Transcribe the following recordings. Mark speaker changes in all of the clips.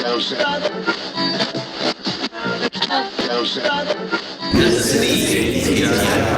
Speaker 1: This is the ATI.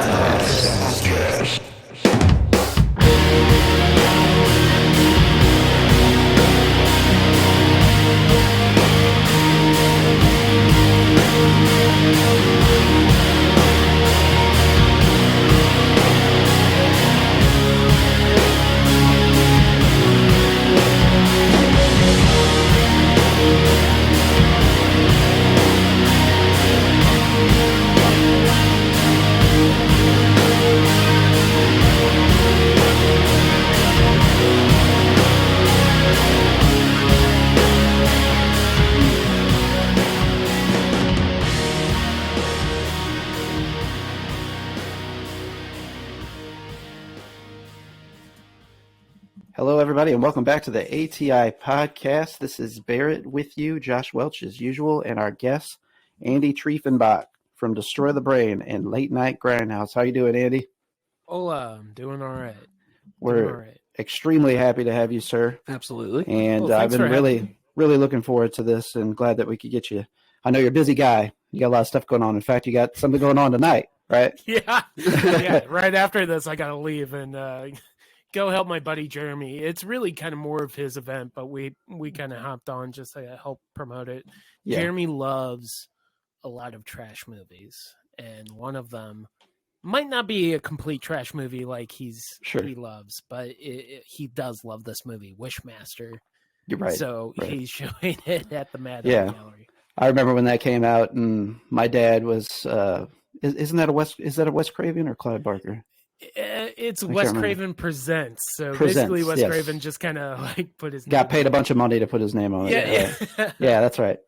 Speaker 2: Hello, everybody, and welcome back to the ATI podcast. This is Barrett with you, Josh Welch as usual, and our guest, Andy Triefenbach from Destroy the Brain and Late Night Grindhouse. How you doing, Andy?
Speaker 3: Hola, I'm doing all right.
Speaker 2: We're extremely happy to have you, sir.
Speaker 4: Absolutely.
Speaker 2: And I've been really looking forward to this and glad that we could get you. I know you're a busy guy. You got a lot of stuff going on. In fact, you got something going on tonight, right?
Speaker 3: Yeah. Right after this, I got to leave and go help my buddy Jeremy. It's really kind of more of his event, but we kind of hopped on just to help promote it. Yeah. Jeremy loves a lot of trash movies, and one of them might not be a complete trash movie like he loves, but he does love this movie, Wishmaster.
Speaker 2: You're right.
Speaker 3: So he's showing it at the Mad Gallery.
Speaker 2: I remember when that came out, and my dad was. Is that a Wes Craven or Clive Barker?
Speaker 3: It's Wes Craven Presents. So basically, Wes Craven just kind of like put his
Speaker 2: got paid a bunch of money to put his name on it. Yeah, that's right.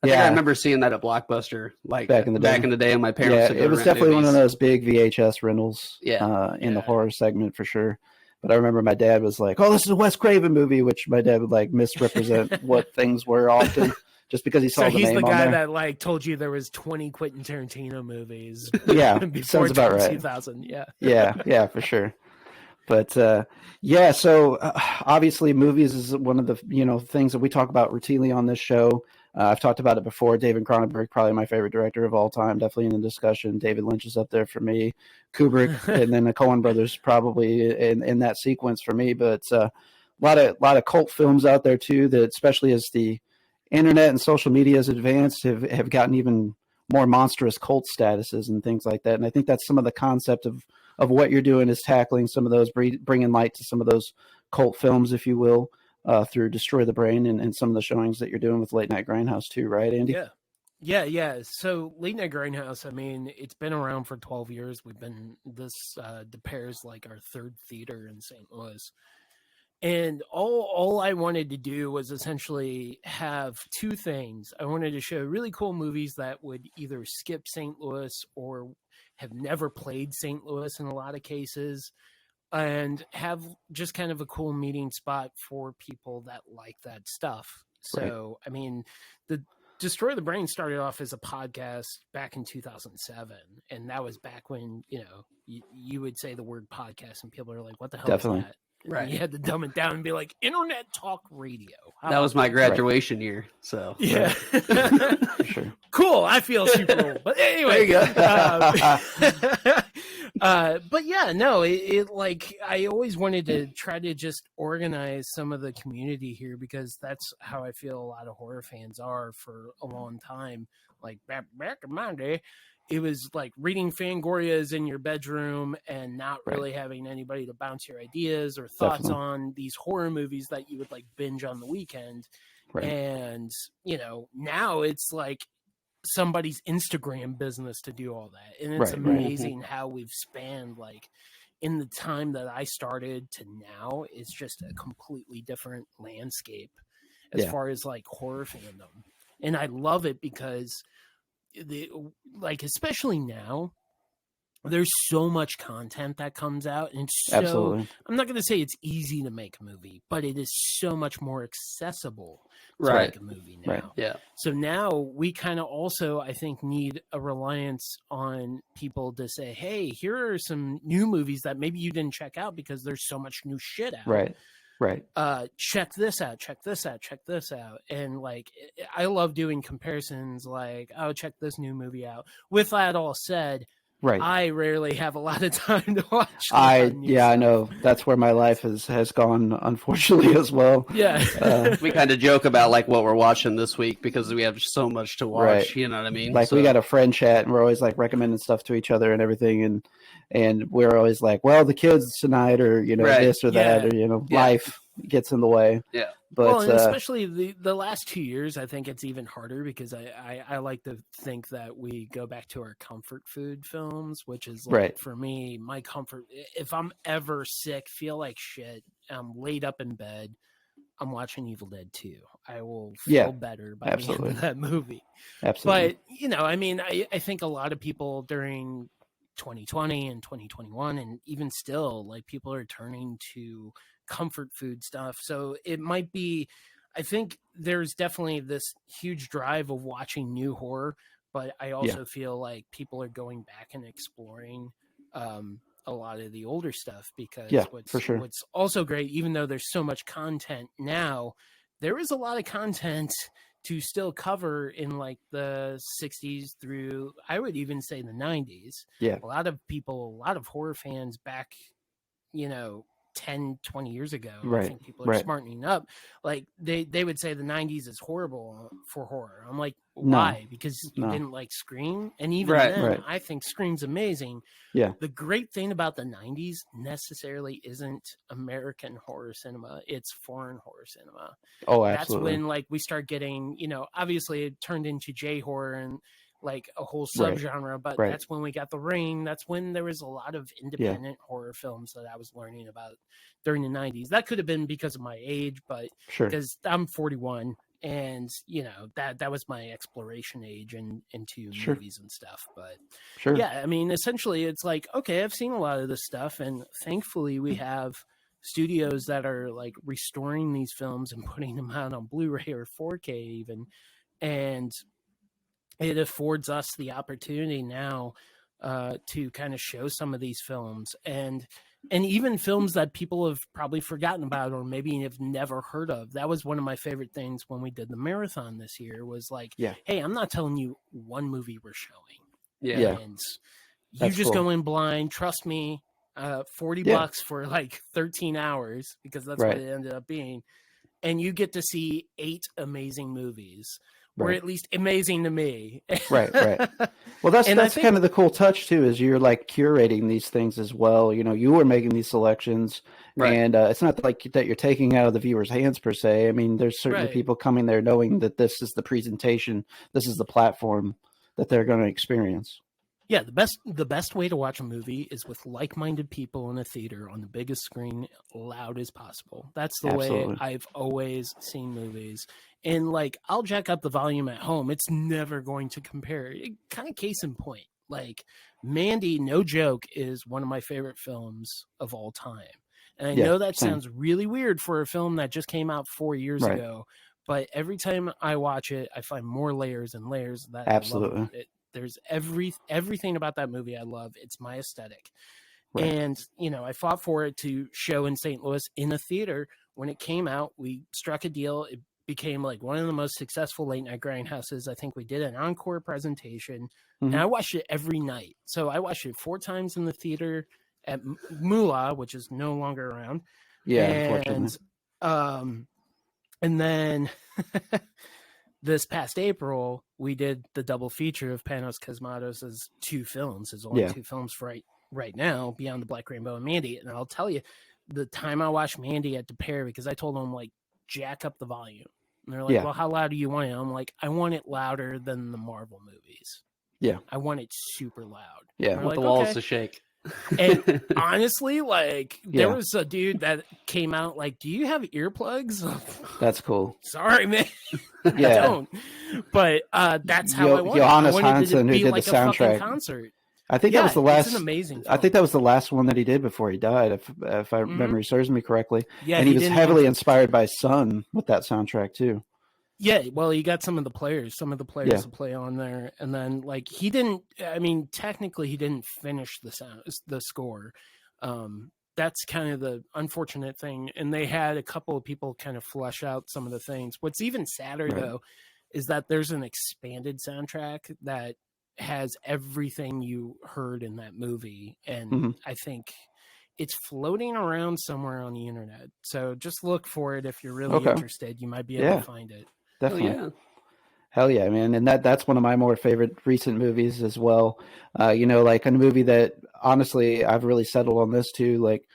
Speaker 4: I think I remember seeing that at Blockbuster, like back in the day, and my parents.
Speaker 2: Yeah, it was definitely one of those big VHS rentals. In the horror segment for sure. But I remember my dad was like, "Oh, this is a Wes Craven movie," which my dad would like misrepresent what things were often. Just because he saw the name on there. So he's the guy
Speaker 3: that like told you there was 20 Quentin Tarantino movies.
Speaker 2: Yeah,
Speaker 3: before
Speaker 2: sounds about right.
Speaker 3: 2000.
Speaker 2: Yeah, for sure. But so obviously movies is one of the things that we talk about routinely on this show. I've talked about it before. David Cronenberg, probably my favorite director of all time, definitely in the discussion. David Lynch is up there for me. Kubrick, and then the Coen brothers probably in that sequence for me. But a lot of cult films out there too. That especially as the internet and social media has advanced, have gotten even more monstrous cult statuses and things like that. And I think that's some of the concept of what you're doing is tackling some of those, bringing light to some of those cult films, if you will, through Destroy the Brain and some of the showings that you're doing with Late Night Grindhouse too, right, Andy?
Speaker 3: Yeah. So Late Night Grindhouse, I mean, it's been around for 12 years. We've been DePaire's like our third theater in St. Louis. And all I wanted to do was essentially have two things. I wanted to show really cool movies that would either skip St. Louis or have never played St. Louis in a lot of cases, and have just kind of a cool meeting spot for people that like that stuff. So, I mean, the Destroy the Brain started off as a podcast back in 2007. And that was back when, you would say the word podcast and people are like, what the hell is that? Right. You had to dumb it down and be like, internet talk radio.
Speaker 4: That was my graduation year. So,
Speaker 3: yeah.
Speaker 2: Sure.
Speaker 3: Cool. I feel super old. But anyway.
Speaker 4: There you go.
Speaker 3: But yeah, no, it like, I always wanted to try to just organize some of the community here because that's how I feel a lot of horror fans are for a long time. Like back in my day, it was like reading Fangorias in your bedroom and not really having anybody to bounce your ideas or thoughts on these horror movies that you would like binge on the weekend. Right. And, now it's like somebody's Instagram business to do all that. And it's amazing how we've spanned like in the time that I started to now, it's just a completely different landscape as far as like horror fandom. And I love it because especially now, there's so much content that comes out, and so I'm not going to say it's easy to make a movie, but it is so much more accessible to make a movie now.
Speaker 4: Right. Yeah.
Speaker 3: So now we kind of also, I think, need a reliance on people to say, hey, here are some new movies that maybe you didn't check out because there's so much new shit out.
Speaker 2: Right. Right.
Speaker 3: Check this out, check this out, check this out. And like, I love doing comparisons like, oh, check this new movie out. With that all said,
Speaker 2: right.
Speaker 3: I rarely have a lot of time to watch.
Speaker 2: I know that's where my life has gone, unfortunately, as well.
Speaker 3: Yeah.
Speaker 4: We kind of joke about like what we're watching this week because we have so much to watch.
Speaker 2: Right.
Speaker 4: You know what I mean?
Speaker 2: Like we got a friend chat and we're always like recommending stuff to each other and everything. And we're always like, well, the kids tonight or, this or that, or, life gets in the way.
Speaker 4: Yeah.
Speaker 2: But
Speaker 3: and especially the last 2 years, I think it's even harder because I like to think that we go back to our comfort food films, which is like, for me, my comfort. If I'm ever sick, feel like shit, I'm laid up in bed, I'm watching Evil Dead 2. I will feel better by the end of that movie.
Speaker 2: Absolutely.
Speaker 3: But, I think a lot of people during 2020 and 2021 and even still, like, people are turning to comfort food stuff. So it might be, I think there's definitely this huge drive of watching new horror, but I also feel like people are going back and exploring a lot of the older stuff because what's also great, even though there's so much content now, there is a lot of content to still cover in like the 60s through, I would even say the 90s.
Speaker 2: Yeah.
Speaker 3: A lot of horror fans back, 10, 20 years ago, I think people are smartening up. Like they would say the 90s is horrible for horror. I'm like, why? Because you didn't like Scream? And even then, I think Scream's amazing.
Speaker 2: Yeah.
Speaker 3: The great thing about the 90s necessarily isn't American horror cinema. It's foreign horror cinema.
Speaker 2: Oh, absolutely.
Speaker 3: That's when like we start getting, obviously it turned into J-horror and like a whole subgenre, but that's when we got The Ring. That's when there was a lot of independent horror films that I was learning about during the 90s. That could have been because of my age, but because I'm 41 and that was my exploration age and into movies and stuff. But yeah, I mean, essentially it's like, okay, I've seen a lot of this stuff and thankfully we have studios that are like restoring these films and putting them out on Blu-ray or 4K even. And it affords us the opportunity now to kind of show some of these films and even films that people have probably forgotten about or maybe have never heard of. That was one of my favorite things when we did the marathon this year was like, hey, I'm not telling you one movie we're showing.
Speaker 2: Yeah.
Speaker 3: And you just go in blind. Trust me, $40 for like 13 hours because that's what it ended up being. And you get to see 8 amazing movies. Or at least amazing to me.
Speaker 2: Right. Well, that's kind of the cool touch too, is you're like curating these things as well. You are making these selections, and it's not like that you're taking out of the viewer's hands per se. I mean, there's certainly people coming there knowing that this is the presentation, this is the platform that they're going to experience.
Speaker 3: Yeah, the best way to watch a movie is with like-minded people in a theater on the biggest screen, loud as possible. That's the way I've always seen movies. And like, I'll jack up the volume at home. It's never going to compare. Kind of case in point. Like, Mandy, no joke, is one of my favorite films of all time. And I know that sounds really weird for a film that just came out 4 years ago. But every time I watch it, I find more layers and layers that I love it. There's everything about that movie I love. It's my aesthetic. And, I fought for it to show in St. Louis in a theater. When it came out, we struck a deal. It became like one of the most successful late night grindhouses. I think we did an encore presentation and I watched it every night. So I watched it 4 times in the theater at Moolah, which is no longer around.
Speaker 2: Yeah.
Speaker 3: And then this past April, we did the double feature of Panos Cosmatos' 2 films. There's only 2 films right now, Beyond the Black Rainbow and Mandy. And I'll tell you, the time I watched Mandy at DePere, because I told them, like, jack up the volume. And they're like, well, how loud do you want it? I'm like, I want it louder than the Marvel movies.
Speaker 2: Yeah.
Speaker 3: I want it super loud.
Speaker 4: Yeah, I want the walls to shake.
Speaker 3: And honestly, like, there was a dude that came out like, do you have earplugs?
Speaker 2: That's cool.
Speaker 3: Sorry, man. I don't. But that's how I want
Speaker 2: Johannes
Speaker 3: it. I wanted
Speaker 2: Hansen,
Speaker 3: it to be
Speaker 2: who did
Speaker 3: like
Speaker 2: the soundtrack.
Speaker 3: A concert.
Speaker 2: I think that was the last.
Speaker 3: It's an amazing film.
Speaker 2: I think that was the last one that he did before he died, if I memory serves me correctly.
Speaker 3: Yeah,
Speaker 2: and he was heavily inspired by Sun with that soundtrack too.
Speaker 3: Yeah, well, you got some of the players to play on there, and then like he didn't. I mean, technically, he didn't finish the score, that's kind of the unfortunate thing. And they had a couple of people kind of flesh out some of the things. What's even sadder, though, is that there's an expanded soundtrack that has everything you heard in that movie. And I think it's floating around somewhere on the internet. So just look for it if you're really interested. You might be able to find it.
Speaker 2: Definitely. Hell yeah, man. And that's one of my more favorite recent movies as well. You know, like a movie that honestly I've really settled on this too. Like,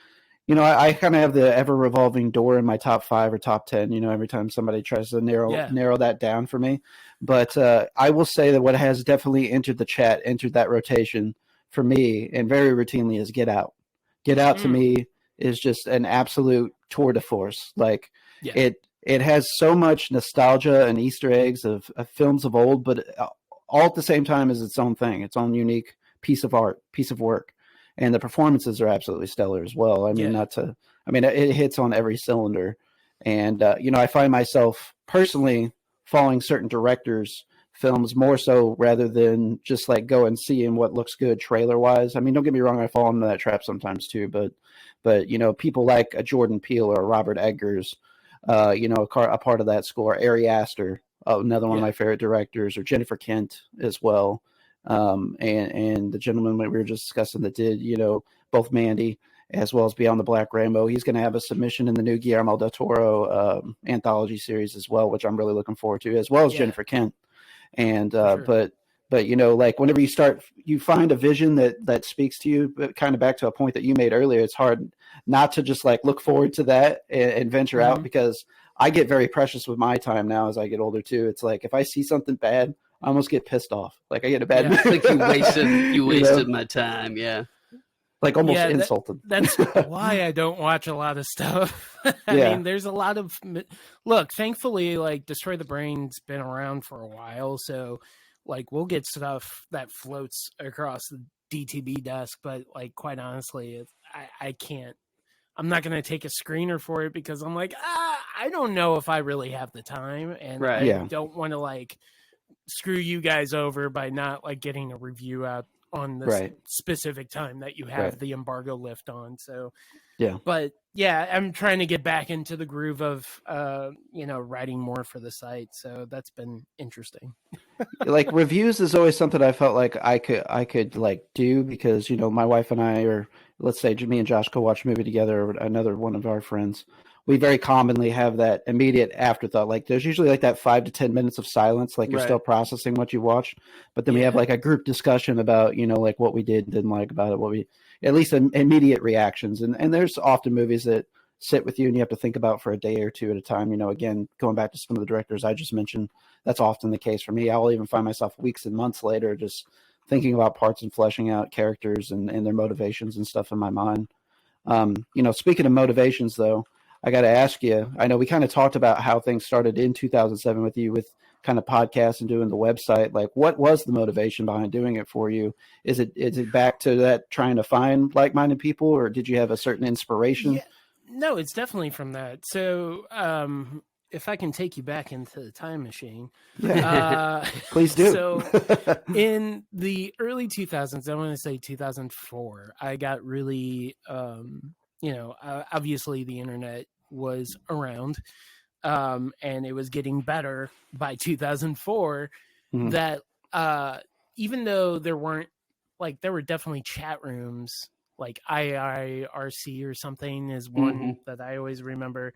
Speaker 2: you know, I kind of have the ever revolving door in my top 5 or top 10, you know, every time somebody tries to narrow that down for me. But I will say that what has definitely entered that rotation for me and very routinely is Get Out. Get Out to me is just an absolute tour de force. Like it has so much nostalgia and Easter eggs of films of old, but all at the same time is its own thing, its own unique piece of art, piece of work. And the performances are absolutely stellar as well. I mean, it hits on every cylinder. And, you know, I find myself personally following certain directors' films more so rather than just like go and seeing what looks good trailer wise. I mean, don't get me wrong, I fall into that trap sometimes too, but you know, people like a Jordan Peele or a Robert Eggers, you know, a part of that score, Ari Aster, another one of my favorite directors, or Jennifer Kent as well. And the gentleman we were just discussing that did, you know, both Mandy as well as Beyond the Black Rainbow. He's going to have a submission in the new Guillermo del Toro anthology series as well, which I'm really looking forward to, as well as Jennifer Kent. And but you know, like whenever you find a vision that speaks to you, but kind of back to a point that you made earlier, it's hard not to just like look forward to that and venture out, because I get very precious with my time now as I get older too. It's like if I see something bad, I almost get pissed off. Like I get a bad mood.
Speaker 4: Like you wasted my time. Yeah.
Speaker 2: Like almost insulted.
Speaker 3: That's why I don't watch a lot of stuff. I mean, there's a lot of look, thankfully, like Destroy the Brain's been around for a while. So like we'll get stuff that floats across the DTB desk. But like, quite honestly, I can't, I'm not going to take a screener for it because I'm like, I don't know if I really have the time. And I don't want to like screw you guys over by not like getting a review out on this specific time that you have the embargo lift on. So but I'm trying to get back into the groove of you know, writing more for the site, so that's been interesting.
Speaker 2: Like reviews is always something I felt like I could like do, because you know, my wife and I, or let's say me and Josh go watch a movie together, or another one of our friends, we very commonly have that immediate afterthought. Like there's usually like that 5 to 10 minutes of silence, like you're still processing what you watched, but then we have like a group discussion about, you know, like what we did and didn't like about it, what we, at least immediate reactions. And there's often movies that sit with you and you have to think about for a day or two at a time. You know, again, going back to some of the directors I just mentioned, that's often the case for me. I'll even find myself weeks and months later just thinking about parts and fleshing out characters and their motivations and stuff in my mind. You know, speaking of motivations though, I got to ask you, I know we kind of talked about how things started in 2007 with you with kind of podcasts and doing the website. Like what was the motivation behind doing it for you? Is it back to that trying to find like-minded people, or did you have a certain inspiration?
Speaker 3: Yeah. No, it's definitely from that. So if I can take you back into the time machine.
Speaker 2: Please do.
Speaker 3: So in the early 2000s, I want to say 2004, I got really, you know, obviously the internet was around and it was getting better by 2004, that even though there weren't, like, there were definitely chat rooms, like IIRC or something is one that I always remember.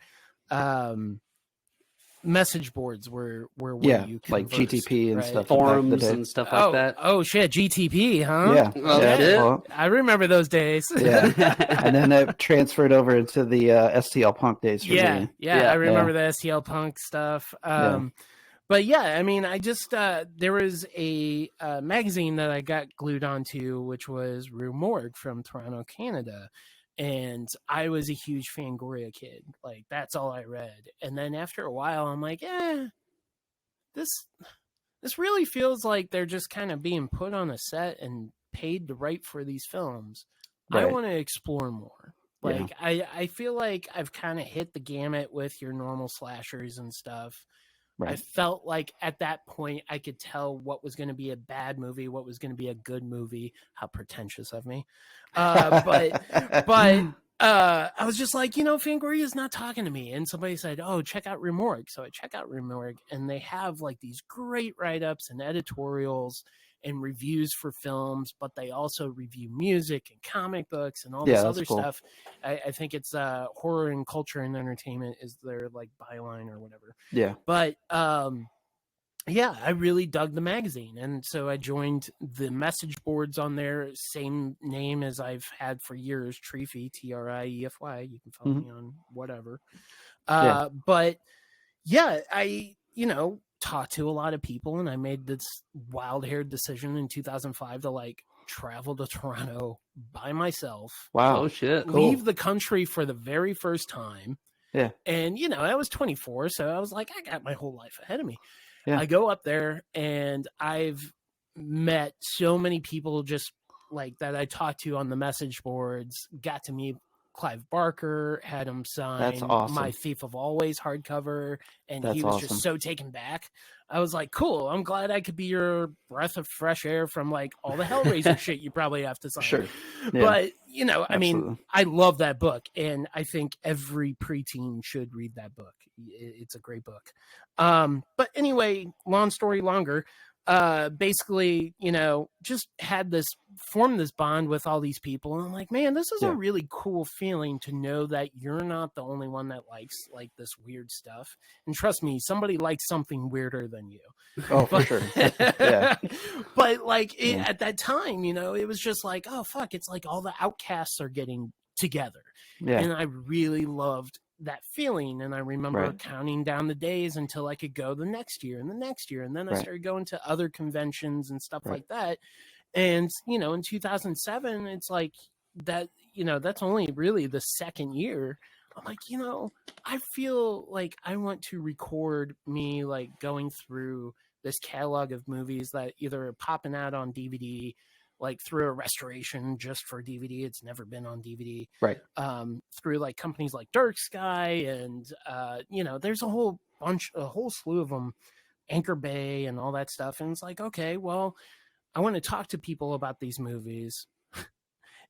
Speaker 3: Message boards were where you
Speaker 2: like GTP and stuff,
Speaker 4: forums and stuff like that.
Speaker 3: Oh shit, GTP, huh? I remember those days.
Speaker 2: And then it transferred over into the STL Punk days for me.
Speaker 3: I remember the STL Punk stuff. But I mean, I just there was a magazine that I got glued onto, which was Rue Morgue from Toronto, Canada. And I was a huge Fangoria kid. Like, that's all I read. And then after a while, I'm like, this really feels like they're just kind of being put on a set and paid to write for these films. I want to explore more. Like, I feel like I've kind of hit the gamut with your normal slashers and stuff. I felt like at that point I could tell what was going to be a bad movie, what was going to be a good movie. How pretentious of me. But I was just like, Fangoria's not talking to me. And somebody said, oh, check out Remorgue. So I check out Remorgue, and they have like these great write-ups and editorials and reviews for films, but they also review music and comic books and all this other stuff. I think it's horror and culture and entertainment is their like byline or whatever.
Speaker 2: Yeah.
Speaker 3: But yeah, I really dug the magazine. And so I joined the message boards on there, same name as I've had for years, Triefy, Triefy. You can follow me on whatever. But yeah, I, talked to a lot of people, and I made this wild-haired decision in 2005 to like travel to Toronto by myself.
Speaker 2: Wow.
Speaker 4: Oh, shit.
Speaker 3: Leave the country for the very first time.
Speaker 2: Yeah.
Speaker 3: And, I was 24, so I was like, I got my whole life ahead of me.
Speaker 2: Yeah.
Speaker 3: I go up there, and I've met so many people just like that I talked to on the message boards, got to meet Clive Barker, had him sign my Thief of Always hardcover, and he was just so taken back. I was like, cool, I'm glad I could be your breath of fresh air from like all the Hellraiser shit you probably have to sign.
Speaker 2: Sure. Yeah.
Speaker 3: But, I mean, I love that book, and I think every preteen should read that book. It's a great book. But anyway, long story longer, basically, just formed this bond with all these people. And I'm like, man, this is a really cool feeling to know that you're not the only one that likes like this weird stuff. And trust me, somebody likes something weirder than you.
Speaker 2: Oh, for sure. Yeah.
Speaker 3: But like at that time, it was just like, oh, fuck. It's like all the outcasts are getting together. Yeah. And I really loved that feeling. And I remember counting down the days until I could go the next year and the next year. And then I started going to other conventions and stuff like that. And, in 2007, it's like that, that's only really the second year. I'm like, I feel like I want to record me like going through this catalog of movies that either are popping out on DVD, like through a restoration just for DVD. It's never been on DVD.
Speaker 2: Right.
Speaker 3: Through like companies like Dark Sky and, there's a whole slew of them, Anchor Bay and all that stuff. And it's like, okay, well, I want to talk to people about these movies.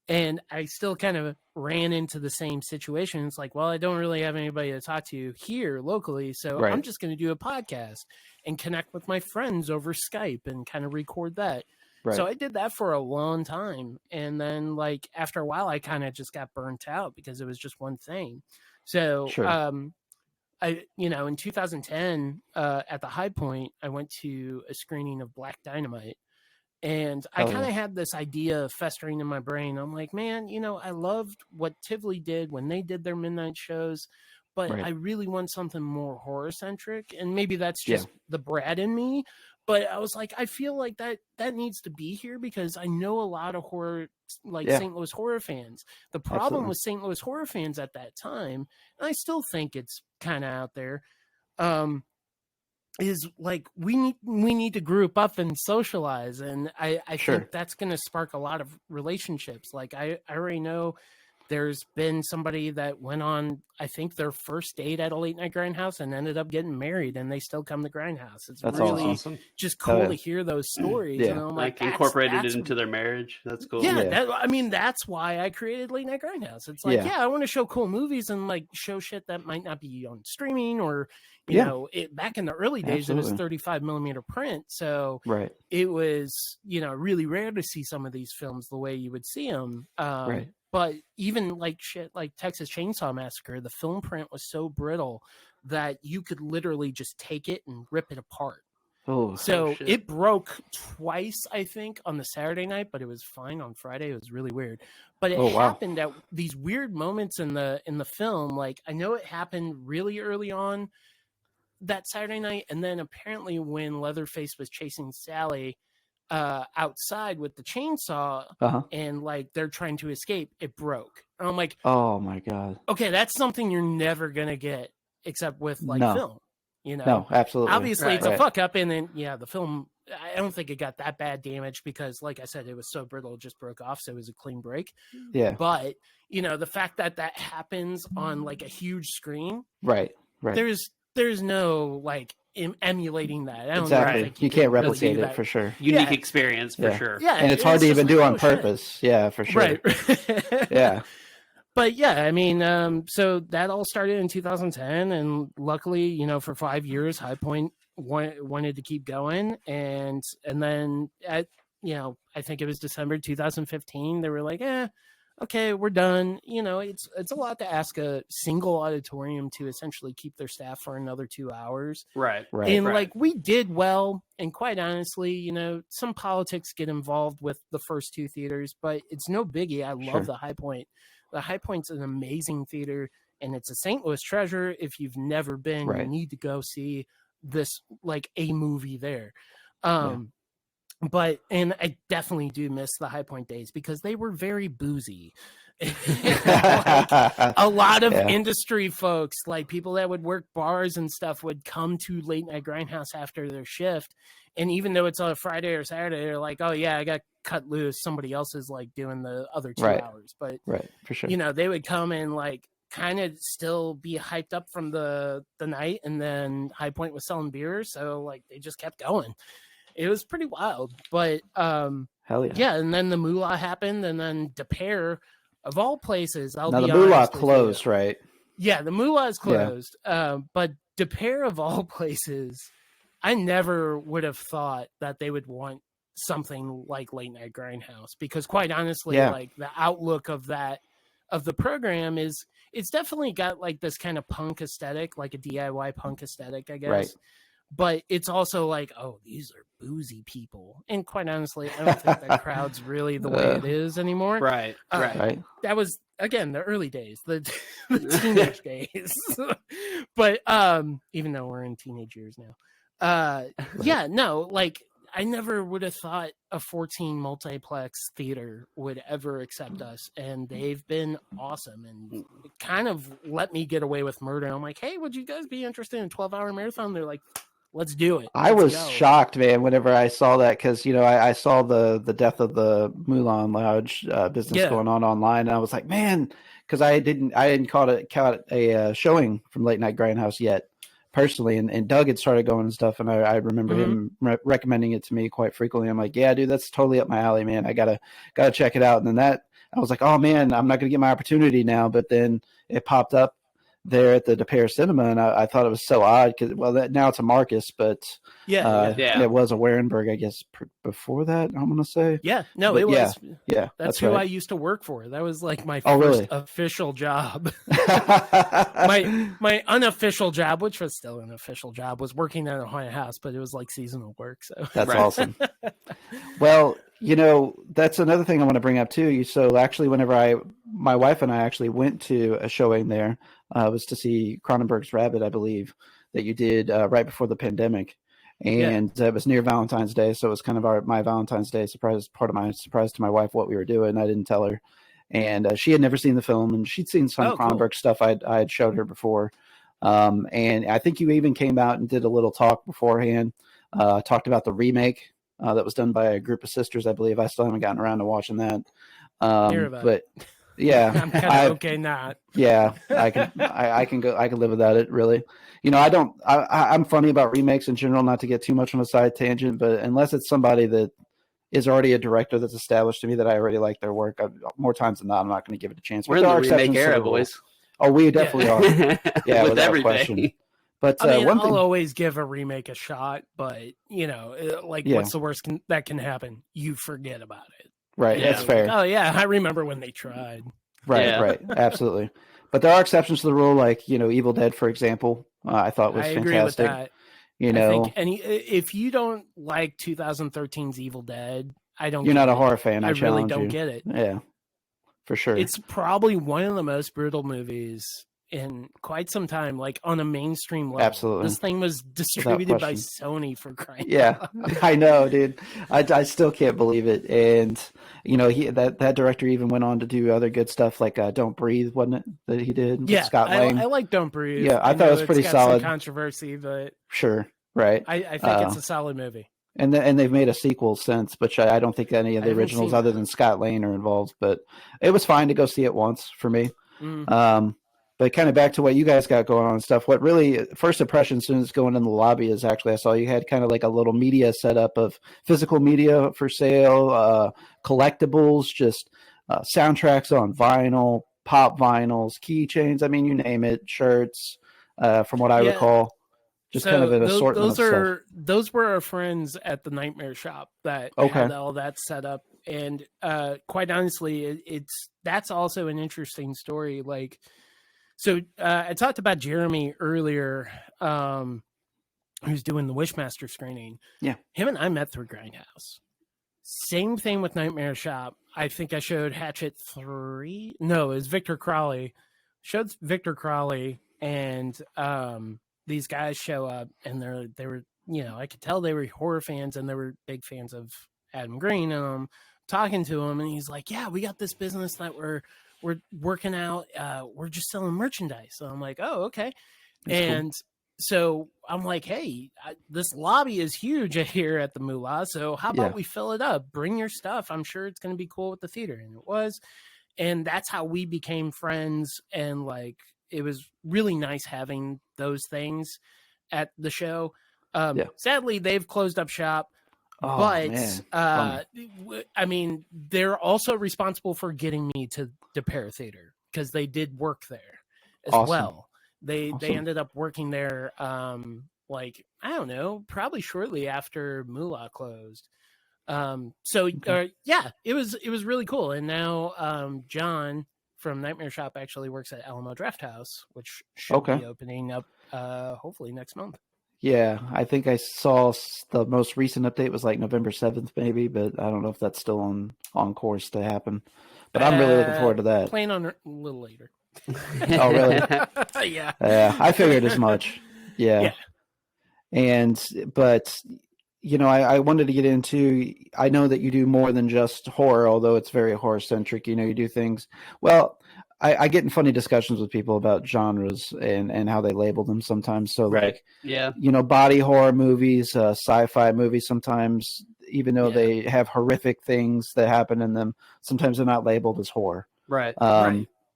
Speaker 3: And I still kind of ran into the same situation. It's like, well, I don't really have anybody to talk to here locally. So I'm just going to do a podcast and connect with my friends over Skype and kind of record that. Right. So I did that for a long time. And then like after a while, I kind of just got burnt out because it was just one thing. So, I, in 2010, at the High Point, I went to a screening of Black Dynamite. And I kind of had this idea festering in my brain. I'm like, man, I loved what Tivoli did when they did their midnight shows, but I really want something more horror centric. And maybe that's just the Brad in me. But I was like, I feel like that needs to be here because I know a lot of horror, like St. Louis horror fans. The problem with St. Louis horror fans at that time, and I still think it's kind of out there, is like we need to group up and socialize. And I think that's going to spark a lot of relationships. Like I already know there's been somebody that went on, I think, their first date at a late night grindhouse and ended up getting married, and they still come to Grindhouse. It's really just cool to hear those stories.
Speaker 4: Yeah.
Speaker 3: And I'm like
Speaker 4: incorporated it into their marriage. That's cool.
Speaker 3: Yeah. That's why I created Late Night Grindhouse. It's like, I want to show cool movies and like show shit that might not be on streaming or, you know, back in the early days, it was 35 millimeter print. So it was, really rare to see some of these films the way you would see them. But even like shit like Texas Chainsaw Massacre, the film print was so brittle that you could literally just take it and rip it apart. So it broke twice, I think, on the Saturday night, but it was fine on Friday. It was really weird. But it happened at these weird moments in the film. Like I know it happened really early on that Saturday night, and then apparently when Leatherface was chasing Sally outside with the chainsaw and like they're trying to escape, it broke. And I'm like, oh my god, okay, that's something you're never gonna get except with like film, no, absolutely, obviously it's a fuck up. And then the film, I don't think it got that bad damage because like I said, it was so brittle, it just broke off, so it was a clean break. But the fact that happens on like a huge screen, there's no like emulating that. I don't think you can't replicate it for sure.
Speaker 4: Unique experience for sure.
Speaker 2: Yeah, and it's hard to even do on purpose. Yeah, for sure. Right.
Speaker 3: But yeah, I mean, so that all started in 2010, and luckily, you know, for 5 years, High Point wanted to keep going, and then at, you know, I think it was December 2015, they were like, okay, we're done. You know, it's a lot to ask a single auditorium to essentially keep their staff for another 2 hours.
Speaker 4: Right.
Speaker 3: And like, we did well. And quite honestly, you know, some politics get involved with the first two theaters, but it's no biggie. I love the High Point. The High Point's an amazing theater, and it's a St. Louis treasure. If you've never been, you need to go see this, like, a movie there. But, and I definitely do miss the High Point days because they were very boozy. Like, a lot of industry folks, like people that would work bars and stuff, would come to Late Night Grindhouse after their shift. And even though it's on a Friday or Saturday, they're like, oh yeah, I got cut loose. Somebody else is like doing the other 2 hours. But,
Speaker 2: for sure.
Speaker 3: You know, they would come and like kind of still be hyped up from the night. And then High Point was selling beer. So like they just kept going. It was pretty wild, but hell yeah. And then the Moolah happened, and then De Pere, of all places,
Speaker 2: now the Moolah closed, right?
Speaker 3: Yeah, the Moolah is closed. But De Pere, of all places, I never would have thought that they would want something like Late Night Grindhouse, because quite honestly, like the outlook of the program is, it's definitely got like this kind of punk aesthetic, like a DIY punk aesthetic, I guess.
Speaker 2: Right.
Speaker 3: But it's also like, oh, these are boozy people. And quite honestly, I don't think that crowd's really the way it is anymore.
Speaker 4: Right.
Speaker 3: That was, again, the early days, the teenage days. But even though we're in teenage years now. Like, I never would have thought a 14 multiplex theater would ever accept us. And they've been awesome and kind of let me get away with murder. I'm like, hey, would you guys be interested in a 12-hour marathon? They're like, let's do it.
Speaker 2: I was shocked, man, wwhenever I saw that, because, you know, I saw the death of the Moulin Lounge business going on online, and I was like, man, because I didn't caught a showing from Late Night Grindhouse yet personally, and Doug had started going and stuff, and I remember him recommending it to me quite frequently. I'm like, yeah, dude, that's totally up my alley, man. I gotta check it out. And then that I was like, oh man, I'm not gonna get my opportunity now. But then it popped up there at the De Pere Cinema, and I thought it was so odd because, well, now it's a Marcus, but it was a Warenberg, I guess, before that, I'm gonna say.
Speaker 3: It was. Yeah, that's who I used to work for. That was like my first official job. my unofficial job, which was still an official job, was working at a haunted house, but it was like seasonal work. So
Speaker 2: that's awesome. Well, you know, that's another thing I want to bring up too. So actually, whenever my wife and I actually went to a showing there, was to see Cronenberg's Rabbit, I believe, that you did right before the pandemic. And it was near Valentine's Day. So it was kind of my Valentine's Day surprise, part of my surprise to my wife, what we were doing. I didn't tell her. And she had never seen the film, and she'd seen some Cronenberg stuff I had showed her before. And I think you even came out and did a little talk beforehand, talked about the remake that was done by a group of sisters, I believe. I still haven't gotten around to watching that. But yeah,
Speaker 3: I'm kind of okay not.
Speaker 2: Yeah, I can live without it, really. You know, I'm funny about remakes in general, not to get too much on a side tangent, but unless it's somebody that is already a director that's established to me that I already like their work, more times than not, I'm not going to give it a chance.
Speaker 4: We're in the remake era, boys.
Speaker 2: Oh, we definitely are. Yeah,
Speaker 4: with
Speaker 2: without
Speaker 4: everything.
Speaker 2: Question. But
Speaker 3: I mean, I'll always give a remake a shot, but, you know, what's the worst that can happen? You forget about it.
Speaker 2: Right, that's fair.
Speaker 3: Oh, yeah, I remember when they tried.
Speaker 2: Right, absolutely. But there are exceptions to the rule, like, you know, Evil Dead, for example, I thought was fantastic. Agree with that. You know,
Speaker 3: I think if you don't like 2013's Evil Dead,
Speaker 2: you're not a horror fan. I
Speaker 3: really don't get it.
Speaker 2: Yeah, for sure.
Speaker 3: It's probably one of the most brutal movies in quite some time, like on a mainstream level.
Speaker 2: Absolutely.
Speaker 3: This thing was distributed by Sony, for crying
Speaker 2: out. I know, dude. I still can't believe it. And, you know, that director even went on to do other good stuff like Don't Breathe, wasn't it, that he did?
Speaker 3: Yeah,
Speaker 2: Scott Lang.
Speaker 3: I like Don't Breathe.
Speaker 2: Yeah, I thought it was pretty solid.
Speaker 3: Some controversy, but
Speaker 2: sure, right.
Speaker 3: I think it's a solid movie.
Speaker 2: And they've made a sequel since, which I don't think any of the originals other than Scott Lang are involved. But it was fine to go see it once for me. But kind of back to what you guys got going on and stuff, what really first impression as soon as going in the lobby is actually I saw you had kind of like a little media setup of physical media for sale, collectibles, just soundtracks on vinyl, pop vinyls, keychains. I mean, you name it, shirts. From what I recall, just kind of an assortment of stuff.
Speaker 3: Those were our friends at the Nightmare Shop that had all that set up. And quite honestly, that's also an interesting story. Like, so I talked about Jeremy earlier, who's doing the Wishmaster screening.
Speaker 2: Yeah,
Speaker 3: him and I met through Grindhouse. Same thing with Nightmare Shop. I think I showed Hatchet 3. No, it was Victor Crowley. Showed Victor Crowley, and these guys show up, and they were, you know, I could tell they were horror fans, and they were big fans of Adam Green. And I'm talking to him, and he's like, "Yeah, we got this business that we're working out. We're just selling merchandise." So I'm like, "Oh, okay." That's cool. So I'm like, hey, this lobby is huge here at the Moolah. So how about we fill it up? Bring your stuff. I'm sure it's going to be cool with the theater. And it was. And that's how we became friends. And like, it was really nice having those things at the show. Sadly, they've closed up shop. Oh, but I mean, they're also responsible for getting me to Para Theater because they did work there as well. They ended up working there, like, I don't know, probably shortly after Moolah closed. It was really cool. And now John from Nightmare Shop actually works at Alamo Drafthouse, which should be opening up hopefully next month.
Speaker 2: Yeah, I think I saw the most recent update was like November 7th, maybe, but I don't know if that's still on course to happen. But I'm really looking forward to that.
Speaker 3: Plan on a little later.
Speaker 2: Oh, really?
Speaker 3: Yeah.
Speaker 2: I figured as much. Yeah. But you know, I wanted to get into, I know that you do more than just horror, although it's very horror centric. You know, you do things. Well, I get in funny discussions with people about genres and how they label them sometimes. So like, you know, body horror movies, sci-fi movies, sometimes, even though they have horrific things that happen in them, sometimes they're not labeled as horror.
Speaker 4: Right.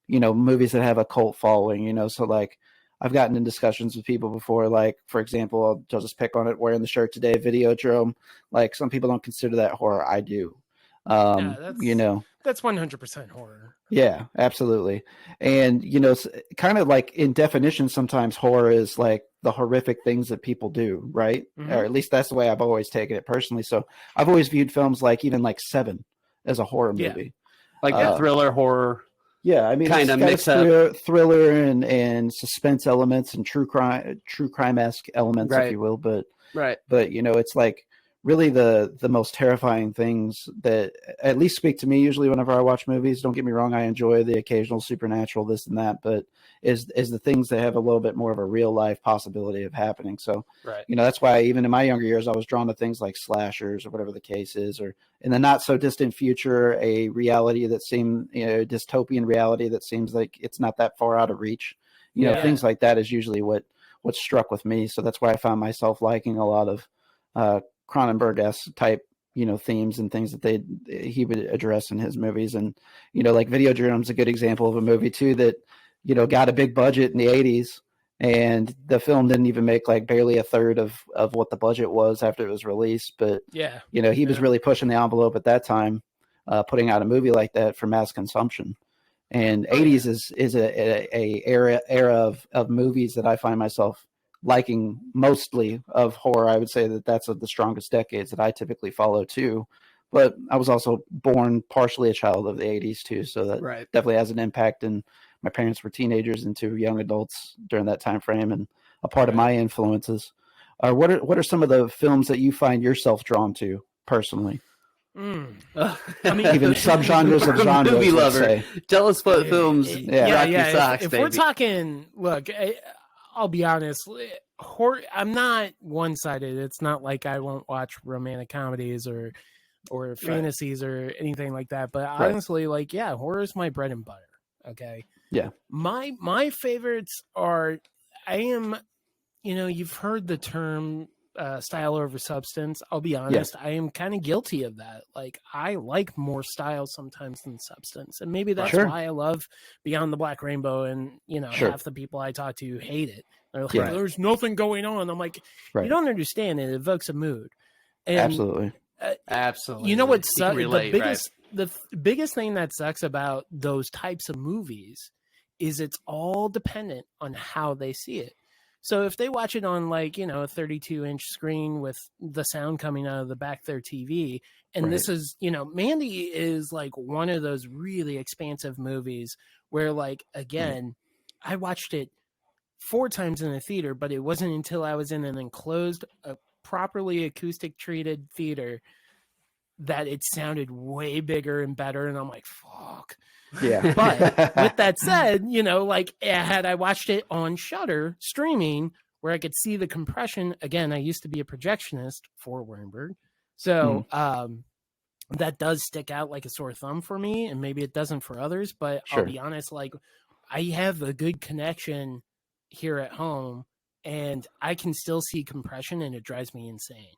Speaker 2: You know, movies that have a cult following, you know, so like I've gotten in discussions with people before, like, for example, I'll just pick on it, wearing the shirt today, Videodrome. Like, some people don't consider that horror. I do. You know,
Speaker 3: that's 100% horror.
Speaker 2: Yeah, absolutely. And, you know, kind of like in definition, sometimes horror is like the horrific things that people do, right? Mm-hmm. Or at least that's the way I've always taken it personally. So I've always viewed films like even like Seven as a horror movie.
Speaker 4: Like a thriller horror.
Speaker 2: Yeah, I mean,
Speaker 4: kind of mix up
Speaker 2: thriller and suspense elements and true crime-esque elements, if you will. But you know, it's like really the most terrifying things that at least speak to me usually whenever I watch movies. Don't get me wrong, I enjoy the occasional supernatural, this and that, but is the things that have a little bit more of a real life possibility of happening. So, you know, that's why even in my younger years, I was drawn to things like slashers or whatever the case is, or in the not so distant future, a reality that seemed, you know, dystopian reality that seems like it's not that far out of reach. You know, things like that is usually what struck with me. So that's why I found myself liking a lot of Cronenberg-esque type, you know, themes and things that he would address in his movies. And, you know, like Videodrome's a good example of a movie too that, you know, got a big budget in the 80s, and the film didn't even make like barely a third of what the budget was after it was released. But you know, he was really pushing the envelope at that time, putting out a movie like that for mass consumption. And 80s is a era of movies that I find myself liking mostly of horror. I would say that's the strongest decades that I typically follow too. But I was also born partially a child of the 80s too, so that definitely has an impact. And my parents were teenagers into young adults during that time frame, and a part of my influences. What are some of the films that you find yourself drawn to personally?
Speaker 3: I mean,
Speaker 2: even subgenres of genres.
Speaker 4: Movie lover. Tell us what films rock your socks,
Speaker 3: if
Speaker 4: baby.
Speaker 3: We're talking, look, I'll be honest, horror, I'm not one-sided. It's not like I won't watch romantic comedies or fantasies or anything like that. But honestly, like, horror is my bread and butter. Okay.
Speaker 2: Yeah.
Speaker 3: My favorites are, you know, you've heard the term style over substance. I'll be honest, I am kind of guilty of that. Like, I like more style sometimes than substance. And maybe that's why I love Beyond the Black Rainbow. And, you know, half the people I talk to hate it. They're like, there's nothing going on. I'm like, you don't understand. It evokes a mood. And
Speaker 2: absolutely.
Speaker 4: Absolutely.
Speaker 3: You know what's the biggest thing that sucks about those types of movies is it's all dependent on how they see it. So if they watch it on like, you know, a 32-inch screen with the sound coming out of the back of their TV, and this is, you know, Mandy is like one of those really expansive movies where, like, again, I watched it 4 times in a theater, but it wasn't until I was in an enclosed, properly acoustic treated theater that it sounded way bigger and better. And I'm like, fuck.
Speaker 2: Yeah.
Speaker 3: But with that said, you know, like, had I watched it on Shudder streaming where I could see the compression, again, I used to be a projectionist for Wernberg. So that does stick out like a sore thumb for me, and maybe it doesn't for others, but I'll be honest, like, I have a good connection here at home and I can still see compression and it drives me insane.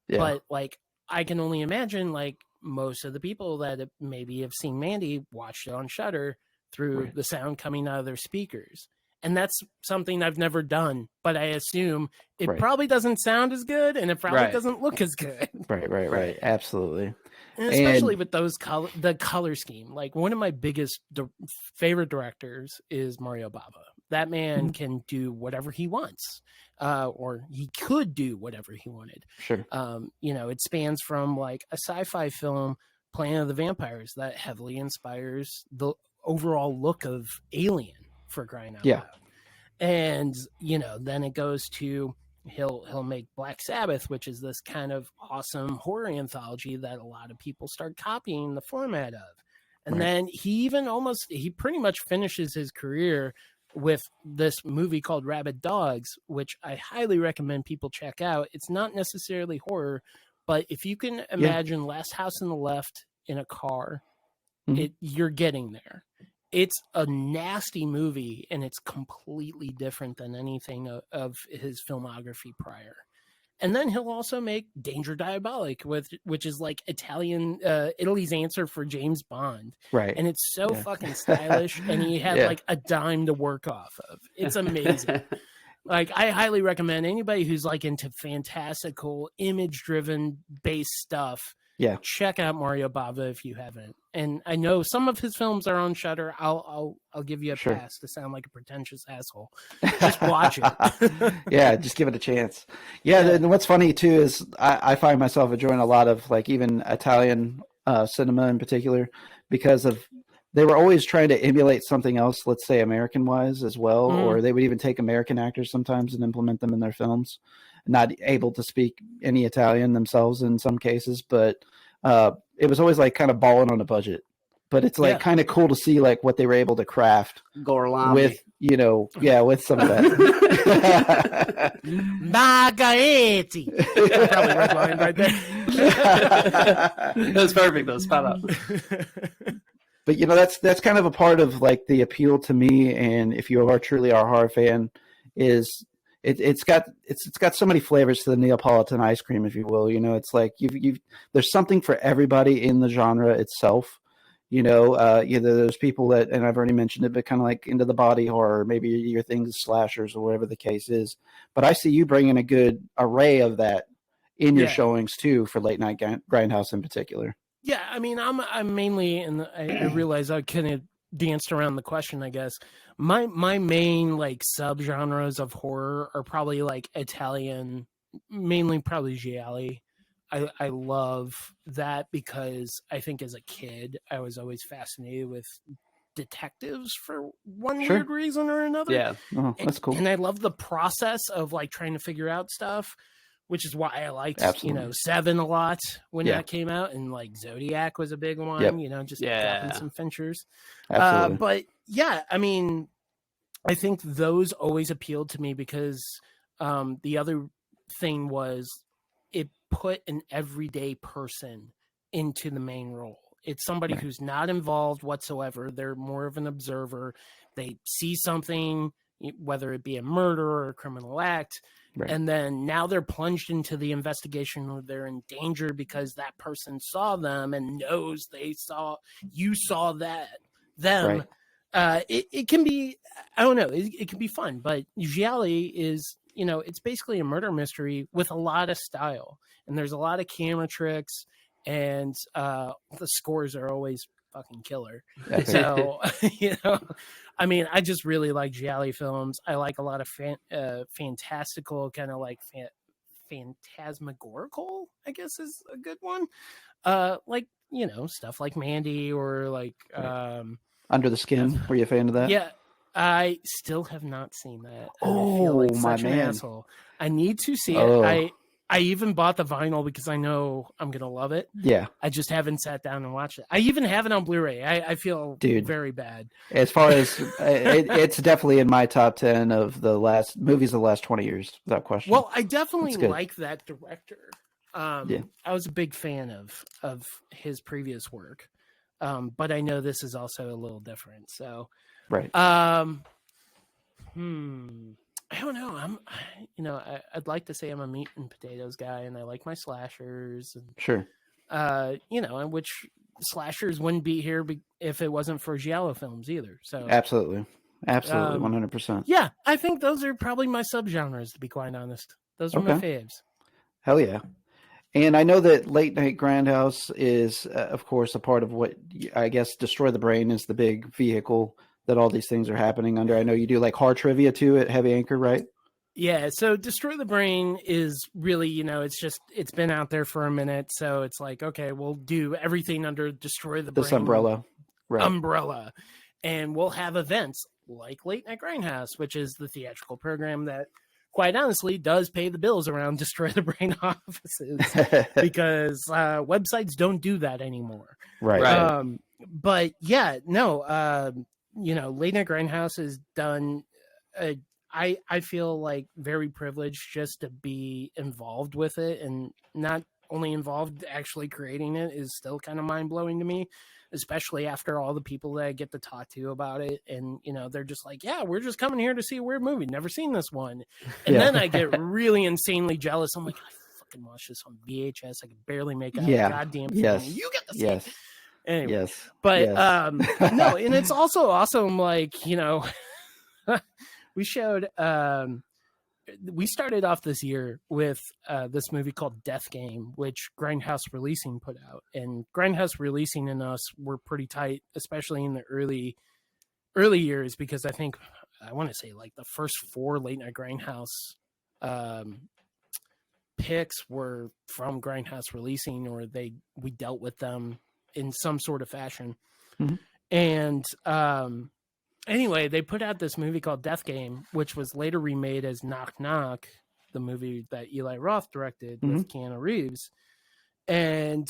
Speaker 3: But like, I can only imagine, like, most of the people that maybe have seen Mandy watched it on Shudder through the sound coming out of their speakers. And that's something I've never done, but I assume it probably doesn't sound as good and it probably doesn't look as good.
Speaker 2: Right. Absolutely.
Speaker 3: And especially with those the color scheme. Like, one of my biggest favorite directors is Mario Bava. That man can do whatever he wants, or he could do whatever he wanted.
Speaker 2: Sure.
Speaker 3: You know, it spans from like a sci-fi film, Planet of the Vampires, that heavily inspires the overall look of Alien, for crying out loud. And, you know, then it goes to he'll make Black Sabbath, which is this kind of awesome horror anthology that a lot of people start copying the format of. And then he pretty much finishes his career with this movie called Rabid Dogs, which I highly recommend people check out. It's not necessarily horror, but if you can imagine Last House on the Left in a car, you're getting there. It's a nasty movie, and it's completely different than anything of his filmography prior. And then he'll also make Danger Diabolic, which is like Italy's answer for James Bond.
Speaker 2: Right.
Speaker 3: And it's so fucking stylish, and he had like a dime to work off of. It's amazing. Like, I highly recommend anybody who's like into fantastical, image-driven based stuff. Check out Mario Bava if you haven't. And I know some of his films are on Shudder. I'll give you a pass to sound like a pretentious asshole. Just watch it.
Speaker 2: Just give it a chance. And what's funny too is I find myself enjoying a lot of, like, even Italian cinema in particular, because of they were always trying to emulate something else, let's say American wise as well, or they would even take American actors sometimes and implement them in their films. Not able to speak any Italian themselves in some cases, but it was always like kind of balling on a budget. But it's like kind of cool to see like what they were able to craft with, you know, with some of that.
Speaker 3: Margaretti. Probably red line right there.
Speaker 4: That's perfect though, spot on.
Speaker 2: But you know, that's kind of a part of like the appeal to me, and if you are truly a horror fan, is it's got so many flavors to the Neapolitan ice cream, if you will. You know, it's like there's something for everybody in the genre itself. You know, there's people that, and I've already mentioned it, but kind of like into the body horror, maybe your things slashers or whatever the case is. But I see you bringing a good array of that in your showings too, for Late Night Grindhouse in particular.
Speaker 3: Yeah, I mean, I'm mainly, and I realize I kind of danced around the question, I guess. My main like subgenres of horror are probably like Italian, mainly probably gialli. I love that because I think as a kid I was always fascinated with detectives for one weird reason or another.
Speaker 2: Yeah, that's cool.
Speaker 3: And I love the process of like trying to figure out stuff, which is why I liked, you know, Seven a lot when that came out, and like Zodiac was a big one, you know, just dropping some Finchers. But yeah, I mean, I think those always appealed to me because the other thing was it put an everyday person into the main role. It's somebody who's not involved whatsoever. They're more of an observer. They see something, whether it be a murder or a criminal act, and then now they're plunged into the investigation, or they're in danger because that person saw them and knows you saw them. It can be, I don't know, it can be fun, but gialli is, you know, it's basically a murder mystery with a lot of style, and there's a lot of camera tricks, and the scores are always fucking killer. So, I mean, I just really like giallo films. I like a lot of fantastical, kind of like phantasmagorical, I guess is a good one. Like, stuff like Mandy or like
Speaker 2: Under the Skin. Were you a fan of that?
Speaker 3: Yeah. I still have not seen that.
Speaker 2: Oh,
Speaker 3: I feel like
Speaker 2: my
Speaker 3: such an
Speaker 2: man.
Speaker 3: asshole. I need to see it. I even bought the vinyl because I know I'm going to love it.
Speaker 2: Yeah.
Speaker 3: I just haven't sat down and watched it. I even have it on Blu-ray. I feel very bad.
Speaker 2: As far as it's definitely in my top 10 of the last movies of the last 20 years, without question.
Speaker 3: Well, I definitely like that director. I was a big fan of his previous work. But I know this is also a little different. So,
Speaker 2: right.
Speaker 3: I don't know. I'd like to say I'm a meat and potatoes guy, and I like my slashers. And,
Speaker 2: sure.
Speaker 3: Which slashers wouldn't be here if it wasn't for giallo films either. So
Speaker 2: absolutely, 100%.
Speaker 3: Yeah, I think those are probably my subgenres. To be quite honest, those are my faves.
Speaker 2: Hell yeah. And I know that Late Night Grindhouse is, of course, a part of what I guess Destroy the Brain is the big vehicle that all these things are happening under. I know you do like horror trivia too at Heavy Anchor, right?
Speaker 3: Yeah. So Destroy the Brain is really, it's been out there for a minute. So it's like, okay, we'll do everything under Destroy the Brain.
Speaker 2: This umbrella. Right.
Speaker 3: Umbrella. And we'll have events like Late Night Grindhouse, which is the theatrical program that, quite honestly, does pay the bills around Destroy the Brain offices because websites don't do that anymore.
Speaker 2: Right.
Speaker 3: But yeah, no, Late Night Grindhouse has done, I feel like very privileged just to be involved with it, and not only involved, actually creating it is still kind of mind blowing to me, especially after all the people that I get to talk to about it. And, they're just like, yeah, we're just coming here to see a weird movie. Never seen this one. And then I get really insanely jealous. I'm like, I fucking watched this on VHS. I could barely make out a goddamn thing. You get to see it. Anyway, but no, and it's also awesome. Like, we showed, we started off this year with this movie called Death Game, which Grindhouse Releasing put out. And Grindhouse Releasing and us were pretty tight, especially in the early years, because I want to say like the first 4 Late Night Grindhouse picks were from Grindhouse Releasing, or we dealt with them in some sort of fashion. Mm-hmm. And anyway, they put out this movie called Death Game, which was later remade as Knock Knock, the movie that Eli Roth directed with Keanu Reeves. And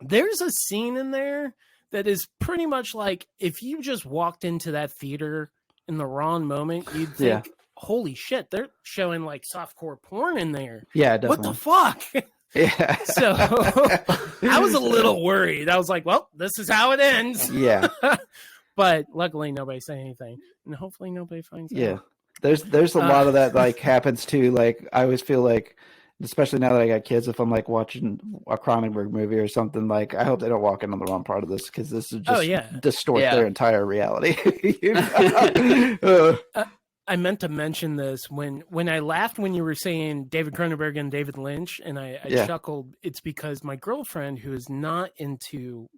Speaker 3: there's a scene in there that is pretty much like if you just walked into that theater in the wrong moment, you'd think, holy shit, they're showing like softcore porn in there.
Speaker 2: Yeah, definitely.
Speaker 3: What the fuck?
Speaker 2: Yeah.
Speaker 3: So I was a little worried. I was like, well, this is how it ends.
Speaker 2: Yeah.
Speaker 3: But luckily nobody said anything. And hopefully nobody finds out.
Speaker 2: Yeah. There's a lot of that like happens too. Like I always feel like, especially now that I got kids, if I'm like watching a Cronenberg movie or something, like I hope they don't walk into the wrong part of this, because this is just distort their entire reality.
Speaker 3: I meant to mention this when I laughed when you were saying David Cronenberg and David Lynch, and I chuckled. It's because my girlfriend, who is not into,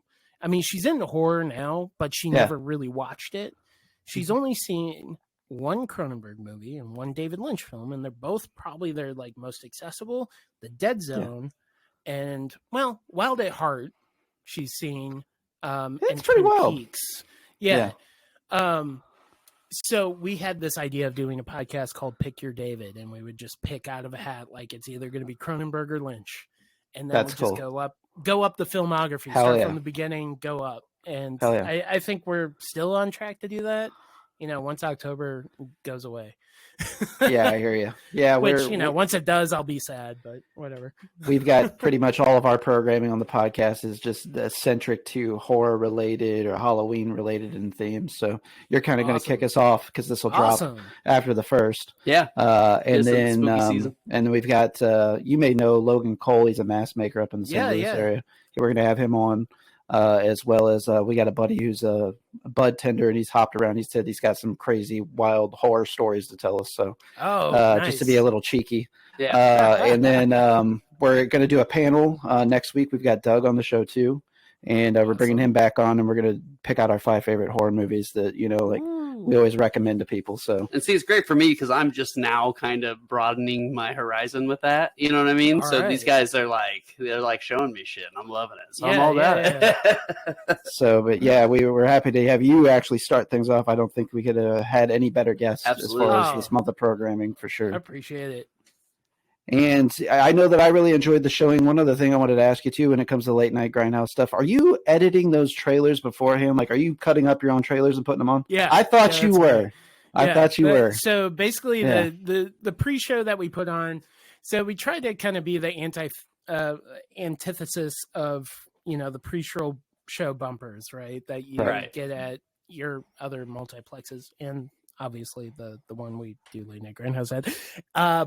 Speaker 3: I mean, she's into horror now, but she never really watched it. She's only seen one Cronenberg movie and one David Lynch film, and they're both probably their like most accessible, The Dead Zone, and well, Wild at Heart. She's seen
Speaker 2: it's
Speaker 3: and
Speaker 2: pretty
Speaker 3: Twin
Speaker 2: well.
Speaker 3: Peaks. So we had this idea of doing a podcast called Pick Your David, and we would just pick out of a hat, like it's either going to be Cronenberg or Lynch, and then we'll just go up the filmography, start from the beginning, go up. And I think we're still on track to do that. Once October goes away.
Speaker 2: Yeah, I hear you. Yeah,
Speaker 3: which once it does, I'll be sad, but whatever.
Speaker 2: We've got pretty much all of our programming on the podcast is just centric to horror related or Halloween related in themes. So you're kind of going to kick us off, because this will drop after the first.
Speaker 4: Yeah.
Speaker 2: And then we've got you may know Logan Cole. He's a mask maker up in the St. Louis area. We're going to have him on. As well as we got a buddy who's a bud tender, and he's hopped around. He said he's got some crazy, wild horror stories to tell us. So,
Speaker 3: nice.
Speaker 2: Just to be a little cheeky. Yeah. And then we're going to do a panel next week. We've got Doug on the show too, and we're bringing him back on, and we're going to pick out our 5 favorite horror movies that we always recommend to people. So,
Speaker 4: and see, it's great for me because I'm just now kind of broadening my horizon with that. You know what I mean? So these guys are they're showing me shit, and I'm loving it. So I'm all about it.
Speaker 2: So, but yeah, we were happy to have you actually start things off. I don't think we could have had any better guests as far as this month of programming for sure.
Speaker 3: I appreciate it.
Speaker 2: And I know that I really enjoyed the showing. One other thing I wanted to ask you too, when it comes to late night grindhouse stuff, are you editing those trailers beforehand? Like, are you cutting up your own trailers and putting them on?
Speaker 3: Yeah,
Speaker 2: I thought you were. I thought you were.
Speaker 3: So basically, the pre-show that we put on, so we tried to kind of be the antithesis of the pre-show bumpers, right? That you get at your other multiplexes and. Obviously, the one we do late night grindhouse at.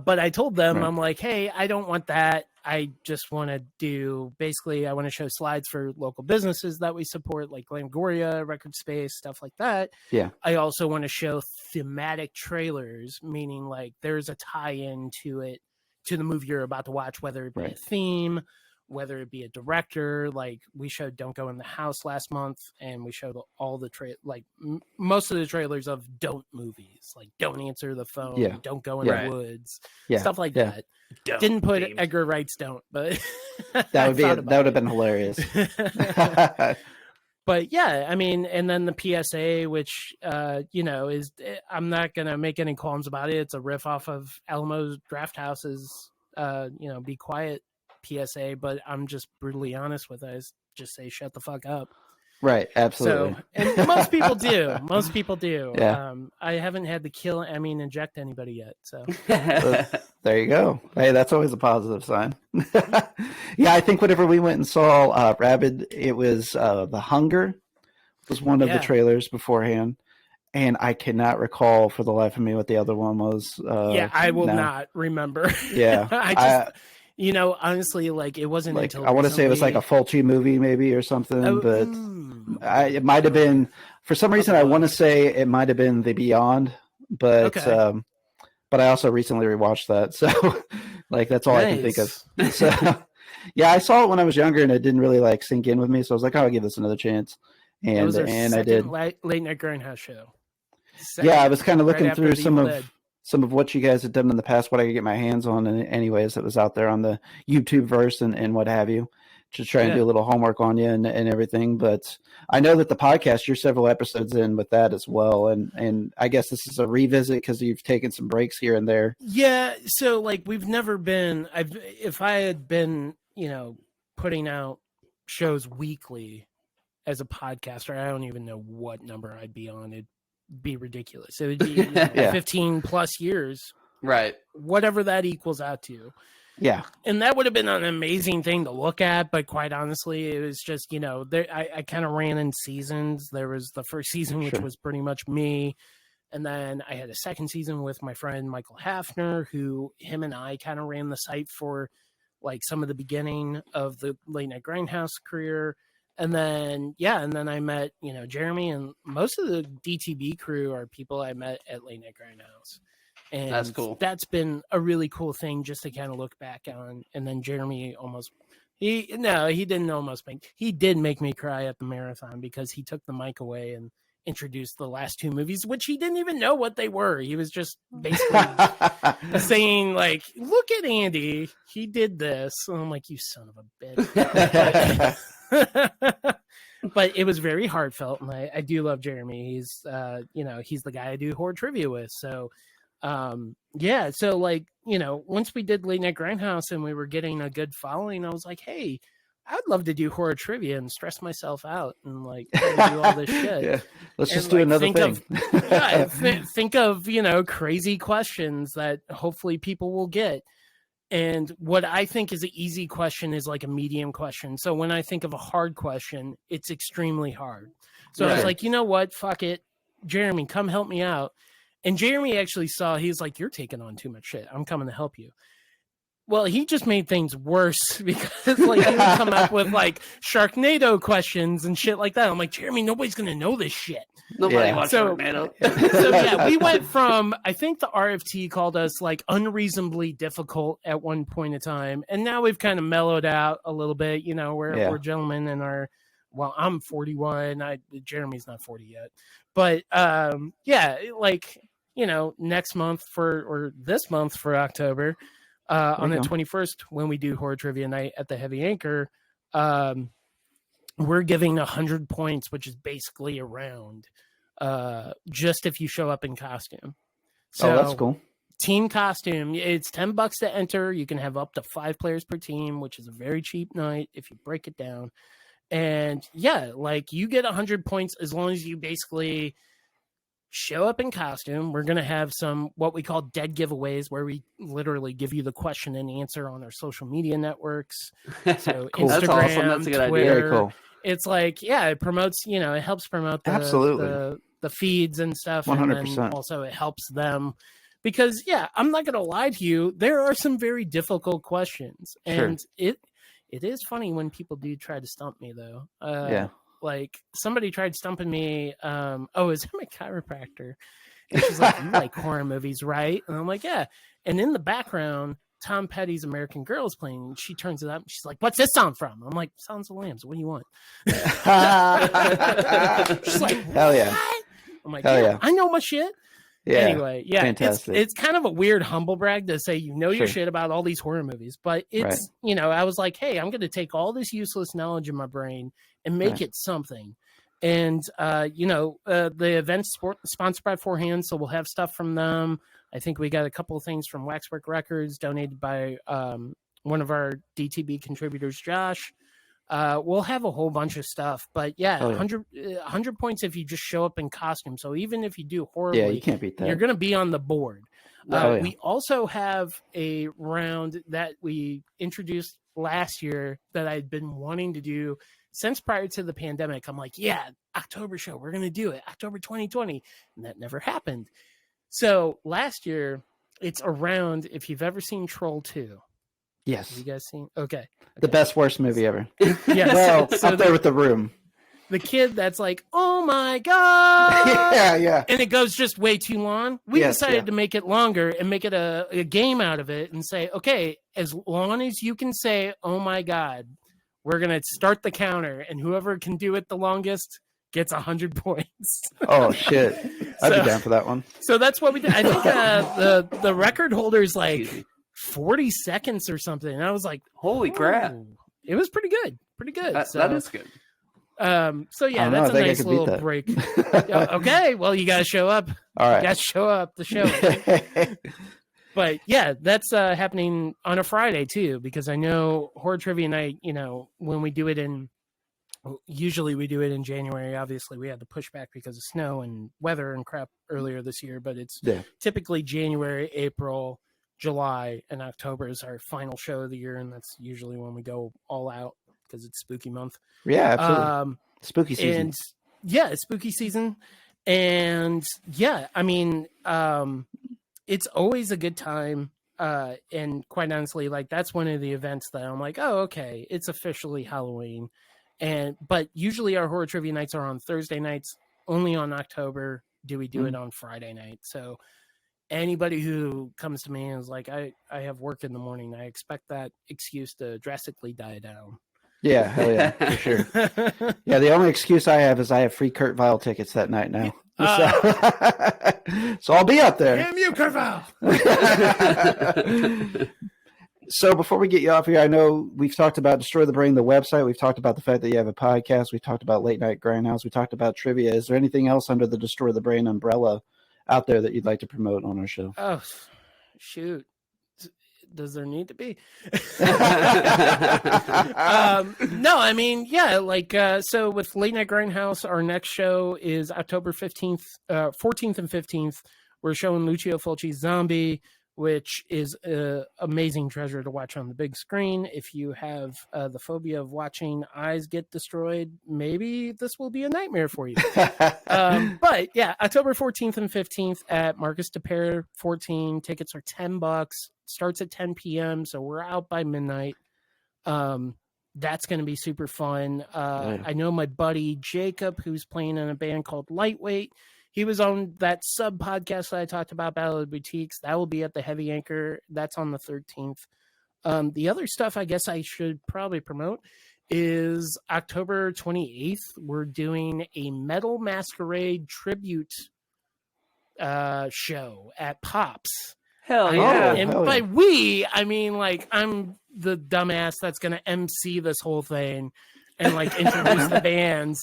Speaker 3: But I told them, I'm like, hey, I don't want that. I just want to do, basically, I want to show slides for local businesses that we support, like Glamgoria, Record Space, stuff like that.
Speaker 2: Yeah.
Speaker 3: I also want to show thematic trailers, meaning like there's a tie-in to it, to the movie you're about to watch, whether it be a theme, whether it be a director. Like we showed Don't Go in the House last month, and we showed all the most of the trailers of Don't movies, like Don't Answer the Phone, Don't Go in the Woods, stuff like that. Didn't put Edgar Wright's Don't, but
Speaker 2: that would have been hilarious.
Speaker 3: But yeah, I mean, and then the PSA, which is, I'm not gonna make any qualms about it. It's a riff off of Alamo Drafthouse's Be Quiet PSA, but I'm just brutally honest with it. I just say shut the fuck up.
Speaker 2: Right, absolutely.
Speaker 3: So, and most people do. Most people do.
Speaker 2: Yeah.
Speaker 3: I haven't had to inject anybody yet. So
Speaker 2: there you go. Hey, that's always a positive sign. Yeah, I think whenever we went and saw Rabid, it was The Hunger was one of the trailers beforehand. And I cannot recall for the life of me what the other one was.
Speaker 3: I will not remember.
Speaker 2: Yeah.
Speaker 3: Honestly, like it wasn't until
Speaker 2: I want to say it was like a Fulci movie maybe or something, but it might have been, for some reason, I want to say it might have been The Beyond, but I also recently rewatched that. So like, that's all I can think of. So yeah, I saw it when I was younger and it didn't really sink in with me. So I was like, I'll give this another chance. And I did.
Speaker 3: Late Night Grindhouse show.
Speaker 2: I was kind of looking through some of what you guys had done in the past, what I could get my hands on, and anyways, that was out there on the YouTube verse and what have you, to try and do a little homework on you and everything. But I know that the podcast, you're several episodes in with that as well, and I guess this is a revisit because you've taken some breaks here and there.
Speaker 3: Yeah, so we've never been. If I had been, putting out shows weekly as a podcaster, I don't even know what number I'd be on. It'd be ridiculous. It would be 15 plus years,
Speaker 4: right?
Speaker 3: Whatever that equals out to.
Speaker 2: Yeah,
Speaker 3: and that would have been an amazing thing to look at. But quite honestly, it was just I kind of ran in seasons. There was the first season, which was pretty much me, and then I had a second season with my friend Michael Hafner, him and I kind of ran the site for some of the beginning of the Late Night Grindhouse career. And then I met, Jeremy, and most of the DTB crew are people I met at Late Night Grindhouse. And
Speaker 4: that's cool.
Speaker 3: That's been a really cool thing just to kind of look back on. And then Jeremy he did make me cry at the marathon because he took the mic away and introduced the last 2 movies, which he didn't even know what they were. He was just basically saying look at Andy, he did this. And I'm like, you son of a bitch. But it was very heartfelt, and I do love Jeremy. He's he's the guy I do horror trivia with. So once we did Late Night Grindhouse and we were getting a good following, I was like, hey, I'd love to do horror trivia and stress myself out and do all this shit.
Speaker 2: Yeah. Let's just do another thing.
Speaker 3: Think of crazy questions that hopefully people will get. And what I think is an easy question is a medium question. So when I think of a hard question, it's extremely hard. So I was like, you know what? Fuck it. Jeremy, come help me out. And Jeremy actually he's like, you're taking on too much shit. I'm coming to help you. Well, he just made things worse because like he would come up with like Sharknado questions and shit like that. I'm like, Jeremy, nobody's gonna know this shit.
Speaker 4: Nobody watched Sharknado.
Speaker 3: So yeah, we went from, I think the RFT called us like unreasonably difficult at one point in time, and now we've kind of mellowed out a little bit. You know, we're gentlemen in our. Well, I'm 41. Jeremy's not 40 yet, but yeah, like you know, next month or this month for October. On the 21st, when we do Horror Trivia Night at the Heavy Anchor, we're giving 100 points, which is basically a round, just if you show up in costume. So
Speaker 2: that's cool.
Speaker 3: Team costume, it's $10 to enter. You can have up to 5 players per team, which is a very cheap night if you break it down. And yeah, like you get 100 points as long as you basically show up in costume. We're going to have some what we call dead giveaways where we literally give you the question and answer on our social media networks. So
Speaker 4: cool.
Speaker 3: Instagram,
Speaker 4: That's awesome. That's a good
Speaker 3: Twitter.
Speaker 4: idea.
Speaker 2: Very cool.
Speaker 3: It's like, yeah, it promotes, you know, it helps promote the feeds and stuff.
Speaker 2: 100%.
Speaker 3: And then also it helps them because, yeah, I'm not going to lie to you. There are some very difficult questions. And it is funny when people do try to stump me, though.
Speaker 2: Yeah.
Speaker 3: Like somebody tried stumping me. Is I'm a chiropractor. And she's like, you like horror movies, right? And I'm like, yeah. And in the background, Tom Petty's American Girl is playing. And she turns it up. And she's like, what's this song from? I'm like, Sounds of Lambs. What do you want? She's like,
Speaker 2: hell yeah.
Speaker 3: I'm like,
Speaker 2: hell yeah.
Speaker 3: I know my shit.
Speaker 2: Yeah.
Speaker 3: Anyway, yeah,
Speaker 2: fantastic.
Speaker 3: It's kind of a weird humble brag to say you know your shit about all these horror movies, but it's you know, I was like, hey, I'm going to take all this useless knowledge in my brain and make it something. And you know, the event's sponsored by Four Hands, so we'll have stuff from them. I think we got a couple of things from Waxwork Records donated by one of our DTB contributors, Josh. We'll have a whole bunch of stuff, but yeah, 100 points if you just show up in costume. So even if you do horribly,
Speaker 2: you can't beat that.
Speaker 3: You're going to be on the board. We also have a round that we introduced last year that I'd been wanting to do since prior to the pandemic. I'm like, yeah, October show, we're going to do it, October 2020. And that never happened. So last year, it's a round, if you've ever seen Troll 2.
Speaker 2: Yes.
Speaker 3: Have you guys seen? Okay.
Speaker 2: The best, worst movie ever.
Speaker 3: Yeah.
Speaker 2: Well, up there with The Room.
Speaker 3: The kid that's like, oh my God.
Speaker 2: Yeah.
Speaker 3: And it goes just way too long. We decided to make it longer and make it a game out of it and say, okay, as long as you can say, oh my God, we're going to start the counter. And whoever can do it the longest gets 100 points.
Speaker 2: Oh, shit. I'd be down for that one.
Speaker 3: So that's what we did. I think the record holder is like 40 seconds or something. And I was like,
Speaker 4: holy crap.
Speaker 3: It was pretty good.
Speaker 4: That is good.
Speaker 3: So yeah, that's a nice little break. Okay, well, you got to show up.
Speaker 2: All right.
Speaker 3: You got to show up the show. But yeah, that's happening on a Friday too, because I know Horror Trivia Night, you know, when we do it usually we do it in January. Obviously, we had to push back because of snow and weather and crap earlier this year, but it's typically January, April, July, and October is our final show of the year, and that's usually when we go all out because it's spooky month.
Speaker 2: Yeah, absolutely. Spooky season.
Speaker 3: And yeah, it's spooky season. And yeah, I mean, it's always a good time. And quite honestly, like that's one of the events that I'm like, oh, okay, it's officially Halloween. But usually our Horror Trivia Nights are on Thursday nights. Only on October do we do it on Friday night. So anybody who comes to me and is like, I have work in the morning, I expect that excuse to drastically die down.
Speaker 2: Yeah, hell yeah, for sure. Yeah, the only excuse I have is I have free Kurt Vile tickets that night now. So I'll be up there.
Speaker 3: Damn you, Kurt Vile!
Speaker 2: So before we get you off here, I know we've talked about Destroy the Brain, the website. We've talked about the fact that you have a podcast. We've talked about Late Night Grindhouse. We talked about trivia. Is there anything else under the Destroy the Brain umbrella out there that you'd like to promote on our show?
Speaker 3: Oh, shoot. Does there need to be? No, I mean, yeah, like, so with Late Night Grindhouse, our next show is October 14th and 15th. We're showing Lucio Fulci's Zombie, which is an amazing treasure to watch on the big screen. If you have the phobia of watching eyes get destroyed, maybe this will be a nightmare for you. But yeah, October 14th and 15th at Marcus de Pere 14. Tickets are $10. starts at 10 p.m. So we're out by midnight. That's going to be super fun. I know my buddy Jacob, who's playing in a band called Lightweight. He was on that sub podcast that I talked about, Battle of the Boutiques. That will be at the Heavy Anchor. That's on the 13th. The other stuff I guess I should probably promote is October 28th. We're doing a Metal Masquerade tribute show at Pops.
Speaker 4: Hell yeah.
Speaker 3: And by we, I mean, like, I'm the dumbass that's going to MC this whole thing and, like, introduce the bands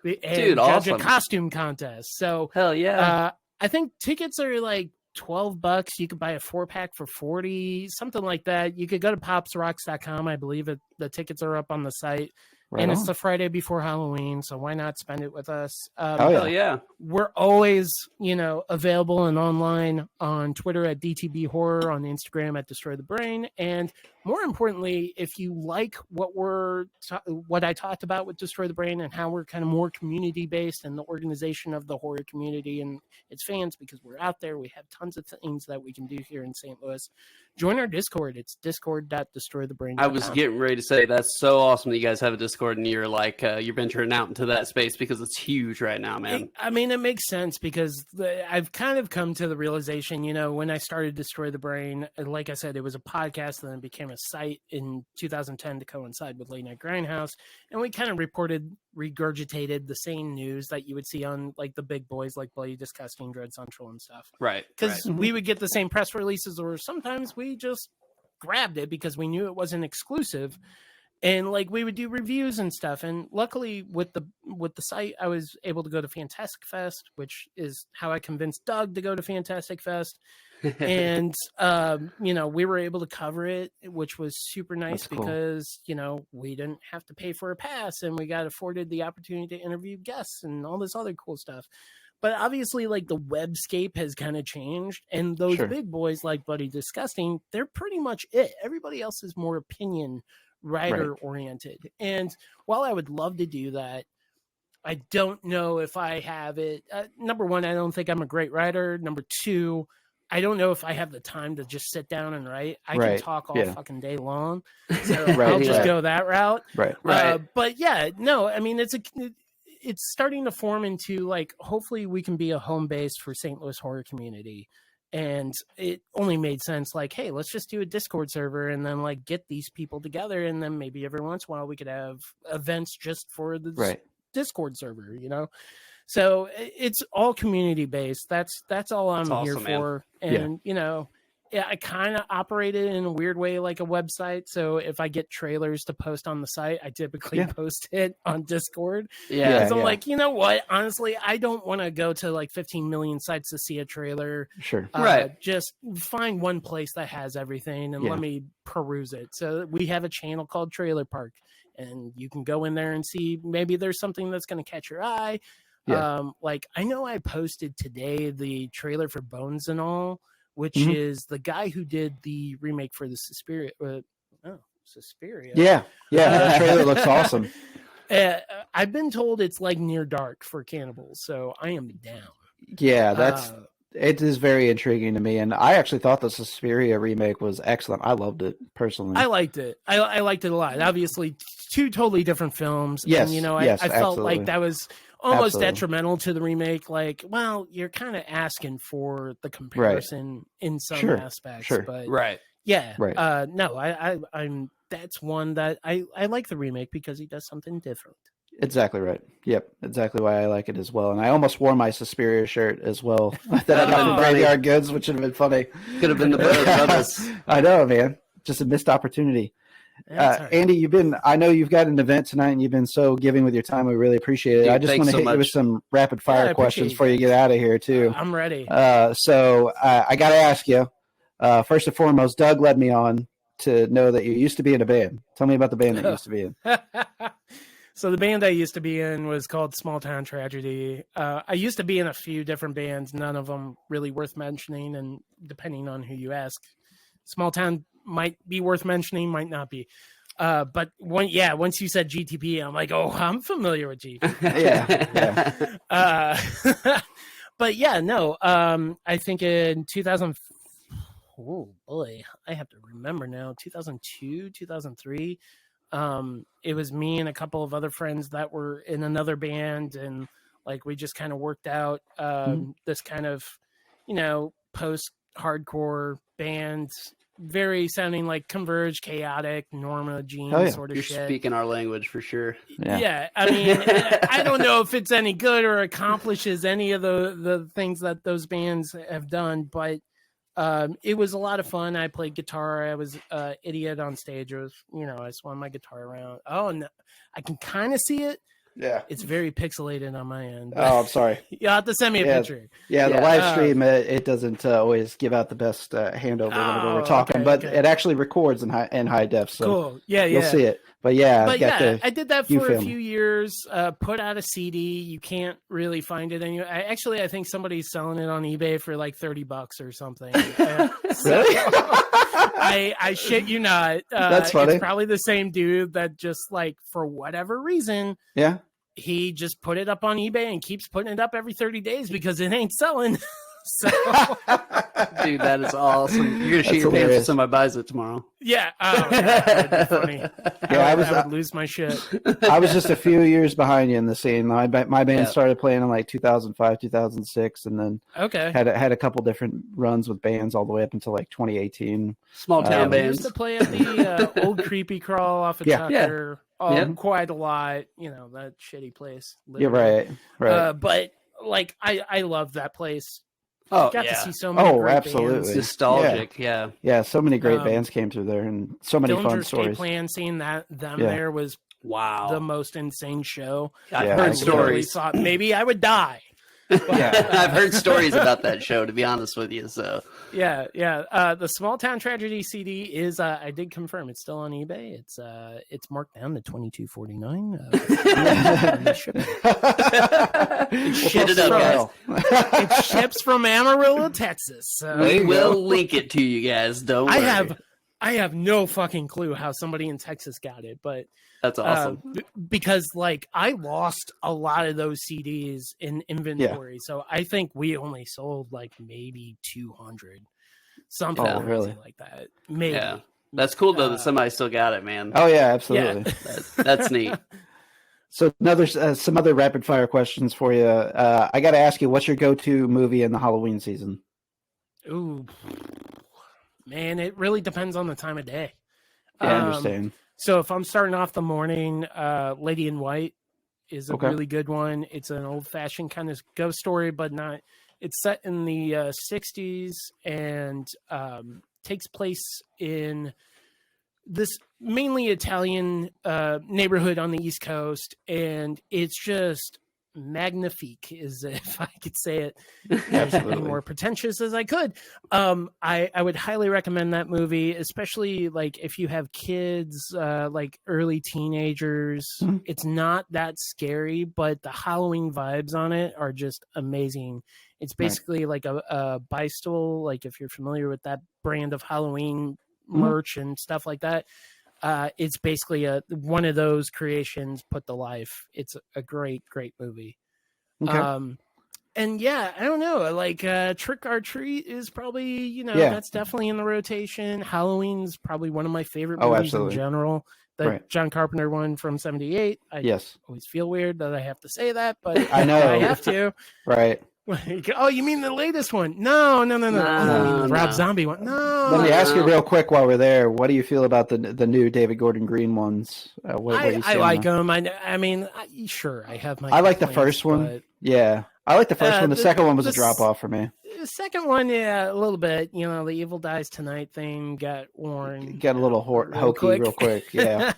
Speaker 3: and judge
Speaker 4: awesome.
Speaker 3: a costume contest. So,
Speaker 4: hell yeah.
Speaker 3: I think tickets are, like, $12. You could buy a 4-pack for $40, something like that. You could go to popsrocks.com. I believe the tickets are up on the site. Right and on. It's the Friday before Halloween, so why not spend it with us?
Speaker 4: Hell yeah.
Speaker 3: We're always, available and online on Twitter at DTB Horror, on Instagram at Destroy the Brain. And more importantly, if you like what I talked about with Destroy the Brain and how we're kind of more community-based and the organization of the horror community and its fans, because we're out there, we have tons of things that we can do here in St. Louis. Join our Discord. It's discord.destroythebrain.com.
Speaker 4: I was getting ready to say, that's so awesome that you guys have a Discord and you're like, you're venturing out into that space because it's huge right now, man.
Speaker 3: I mean, it makes sense because I've kind of come to the realization, when I started Destroy the Brain, like I said, it was a podcast and then it became a site in 2010 to coincide with Late Night Grindhouse. And we kind of regurgitated the same news that you would see on like the big boys like Bloody Disgusting, Dread Central and stuff.
Speaker 4: Right.
Speaker 3: Because we would get the same press releases, or sometimes we just grabbed it because we knew it wasn't exclusive. And like we would do reviews and stuff. And luckily with the site, I was able to go to Fantastic Fest, which is how I convinced Doug to go to Fantastic Fest. And, we were able to cover it, which was super nice because, we didn't have to pay for a pass and we got afforded the opportunity to interview guests and all this other cool stuff. But obviously, like, the webscape has kind of changed. And those big boys like Bloody Disgusting, they're pretty much it. Everybody else is more opinion writer oriented. And while I would love to do that, I don't know if I have it. Number one, I don't think I'm a great writer. Number two, I don't know if I have the time to just sit down and write. I can talk all fucking day long. So I'll just go that route.
Speaker 2: Right.
Speaker 3: But yeah, no, I mean, it's starting to form into like, hopefully we can be a home base for St. Louis horror community. And it only made sense like, hey, let's just do a Discord server and then like get these people together. And then maybe every once in a while we could have events just for the Discord server, So it's all community based. That's all I'm here for. Man. And, I kind of operate it in a weird way, like a website. So if I get trailers to post on the site, I typically post it on Discord. Yeah. Because I'm like, you know what? Honestly, I don't want to go to like 15 million sites to see a trailer.
Speaker 2: Sure.
Speaker 3: Just find one place that has everything and let me peruse it. So we have a channel called Trailer Park, and you can go in there and see maybe there's something that's going to catch your eye. Like I know I posted today the trailer for Bones and All, which is the guy who did the remake for the Suspiria. Suspiria.
Speaker 2: Yeah. That trailer looks awesome.
Speaker 3: I've been told it's like Near Dark for cannibals, so I am down.
Speaker 2: Yeah, it is very intriguing to me, and I actually thought the Suspiria remake was excellent. I loved it personally.
Speaker 3: I liked it. I liked it a lot. Obviously, two totally different films.
Speaker 2: Yes,
Speaker 3: and, I felt like that was almost detrimental to the remake. Like, well, you're kind of asking for the comparison in some aspects.
Speaker 2: Sure.
Speaker 3: But
Speaker 2: Yeah.
Speaker 3: No, I'm that's one that I like the remake because he does something different.
Speaker 2: Exactly right. Yep, exactly why I like it as well. And I almost wore my Suspiria shirt as well that I got from Graveyard Goods, which would have been funny.
Speaker 4: Could have been the brothers.
Speaker 2: I know, man. Just a missed opportunity. Right. Andy, I know you've got an event tonight and you've been so giving with your time. We really appreciate it.
Speaker 4: Dude,
Speaker 2: I just want to hit you with some rapid fire questions before you get out of here too.
Speaker 3: I'm ready.
Speaker 2: So I got to ask you, first and foremost, Doug led me on to know that you used to be in a band. Tell me about the band that you used to be in.
Speaker 3: So the band I used to be in was called Small Town Tragedy. I used to be in a few different bands, none of them really worth mentioning. And depending on who you ask, Small Town might be worth mentioning, might not be. But once you said GTP, I'm like, oh, I'm familiar with GTP.
Speaker 2: Yeah.
Speaker 3: But yeah, no. I think in 2004 Oh boy, I have to remember now. 2002, 2003. It was me and a couple of other friends that were in another band, and like we just kind of worked out this kind of, post hardcore band, very sounding like Converge, Chaotic, Norma Jean sort of
Speaker 4: You're
Speaker 3: shit.
Speaker 4: You're speaking our language for sure.
Speaker 3: Yeah, I mean, I don't know if it's any good or accomplishes any of the things that those bands have done, but it was a lot of fun. I played guitar. I was idiot on stage. It was, I swung my guitar around. Oh, no, I can kind of see it.
Speaker 2: Yeah.
Speaker 3: It's very pixelated on my end.
Speaker 2: Oh, I'm sorry.
Speaker 3: You'll have to send me a picture.
Speaker 2: Yeah, the live stream, it doesn't always give out the best handover whenever we're talking, but it actually records in high def. So
Speaker 3: cool. Yeah,
Speaker 2: you'll see it. But yeah,
Speaker 3: I did that for a few years. Put out a CD. You can't really find it anywhere. I think somebody's selling it on eBay for like $30 or something.
Speaker 2: Really?
Speaker 3: I shit you not.
Speaker 2: That's funny.
Speaker 3: It's probably the same dude that just like for whatever reason, he just put it up on eBay and keeps putting it up every 30 days because it ain't selling. So,
Speaker 4: dude, that is awesome. You're gonna shit your pants if somebody buys it tomorrow.
Speaker 3: Yeah, that would be funny. I would lose my shit.
Speaker 2: I was just a few years behind you in the scene. My band started playing in like 2005, 2006, and then had a couple different runs with bands all the way up until like 2018.
Speaker 4: Small town bands.
Speaker 3: We used to play at the old Creepy Crawl off of Tucker. Quite a lot. That shitty place.
Speaker 2: Literally. Yeah, right.
Speaker 3: But like, I love that place.
Speaker 4: Oh,
Speaker 3: got to see so many great
Speaker 2: absolutely.
Speaker 3: bands.
Speaker 4: Nostalgic,
Speaker 2: yeah. So many great bands came through there, and so many fun stories.
Speaker 3: Plan, seeing them there was the most insane show.
Speaker 4: I've heard stories.
Speaker 3: Thought maybe I would die.
Speaker 4: I've heard stories about that show, to be honest with you. So
Speaker 3: the Small Town Tragedy CD is I did confirm it's still on eBay. It's marked down to $22.49. It ships from Amarillo, Texas. So.
Speaker 4: We will link it to you guys. Don't worry.
Speaker 3: I have no fucking clue how somebody in Texas got it, but
Speaker 4: that's awesome.
Speaker 3: Because like I lost a lot of those CDs in inventory, so I think we only sold like maybe 200, something like that. Maybe. Yeah,
Speaker 4: that's cool though that somebody still got it, man.
Speaker 2: Oh yeah, absolutely.
Speaker 4: Yeah. That's neat.
Speaker 2: So some other rapid fire questions for you. I got to ask you, what's your go-to movie in the Halloween season?
Speaker 3: Ooh, man, it really depends on the time of day.
Speaker 2: Yeah, I understand.
Speaker 3: So if I'm starting off the morning, Lady in White is a really good one. It's an old-fashioned kind of ghost story, but not. It's set in the 60s and takes place in this mainly Italian neighborhood on the East Coast, and it's just magnifique, is if I could say it as more pretentious as I could. I would highly recommend that movie, especially like if you have kids, like early teenagers. It's not that scary, but the Halloween vibes on it are just amazing. It's basically like a Bystol, like if you're familiar with that brand of Halloween merch and stuff like that. It's basically one of those creations put to life. It's a great movie. And yeah, I don't know, like Trick or Treat is probably, that's definitely in the rotation. Halloween's probably one of my favorite movies in general. The John Carpenter one from 78. I always feel weird that I have to say that, but
Speaker 2: I know
Speaker 3: I have to.
Speaker 2: Right.
Speaker 3: Oh, you mean the latest one? No. The Rob Zombie one. No.
Speaker 2: Let me ask you real quick while we're there. What do you feel about the new David Gordon Green ones?
Speaker 3: I like them. I mean, sure, I have my.
Speaker 2: I like the first one. Yeah, I like the first one. The second one was a drop off for me.
Speaker 3: The second one, a little bit. The Evil Dies Tonight thing got worn.
Speaker 2: Got a little hokey real quick. Yeah.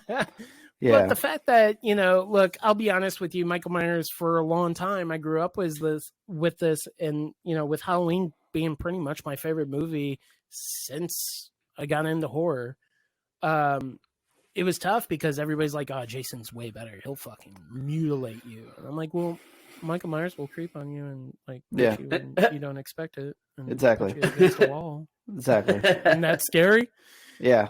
Speaker 2: Yeah.
Speaker 3: But the fact that, look, I'll be honest with you, Michael Myers, for a long time, I grew up with this and, with Halloween being pretty much my favorite movie since I got into horror. It was tough because everybody's like, oh, Jason's way better. He'll fucking mutilate you. And I'm like, well, Michael Myers will creep on you and like, you when you don't expect it. And
Speaker 2: exactly.
Speaker 3: put you against the wall.
Speaker 2: Exactly.
Speaker 3: Isn't that scary?
Speaker 2: Yeah.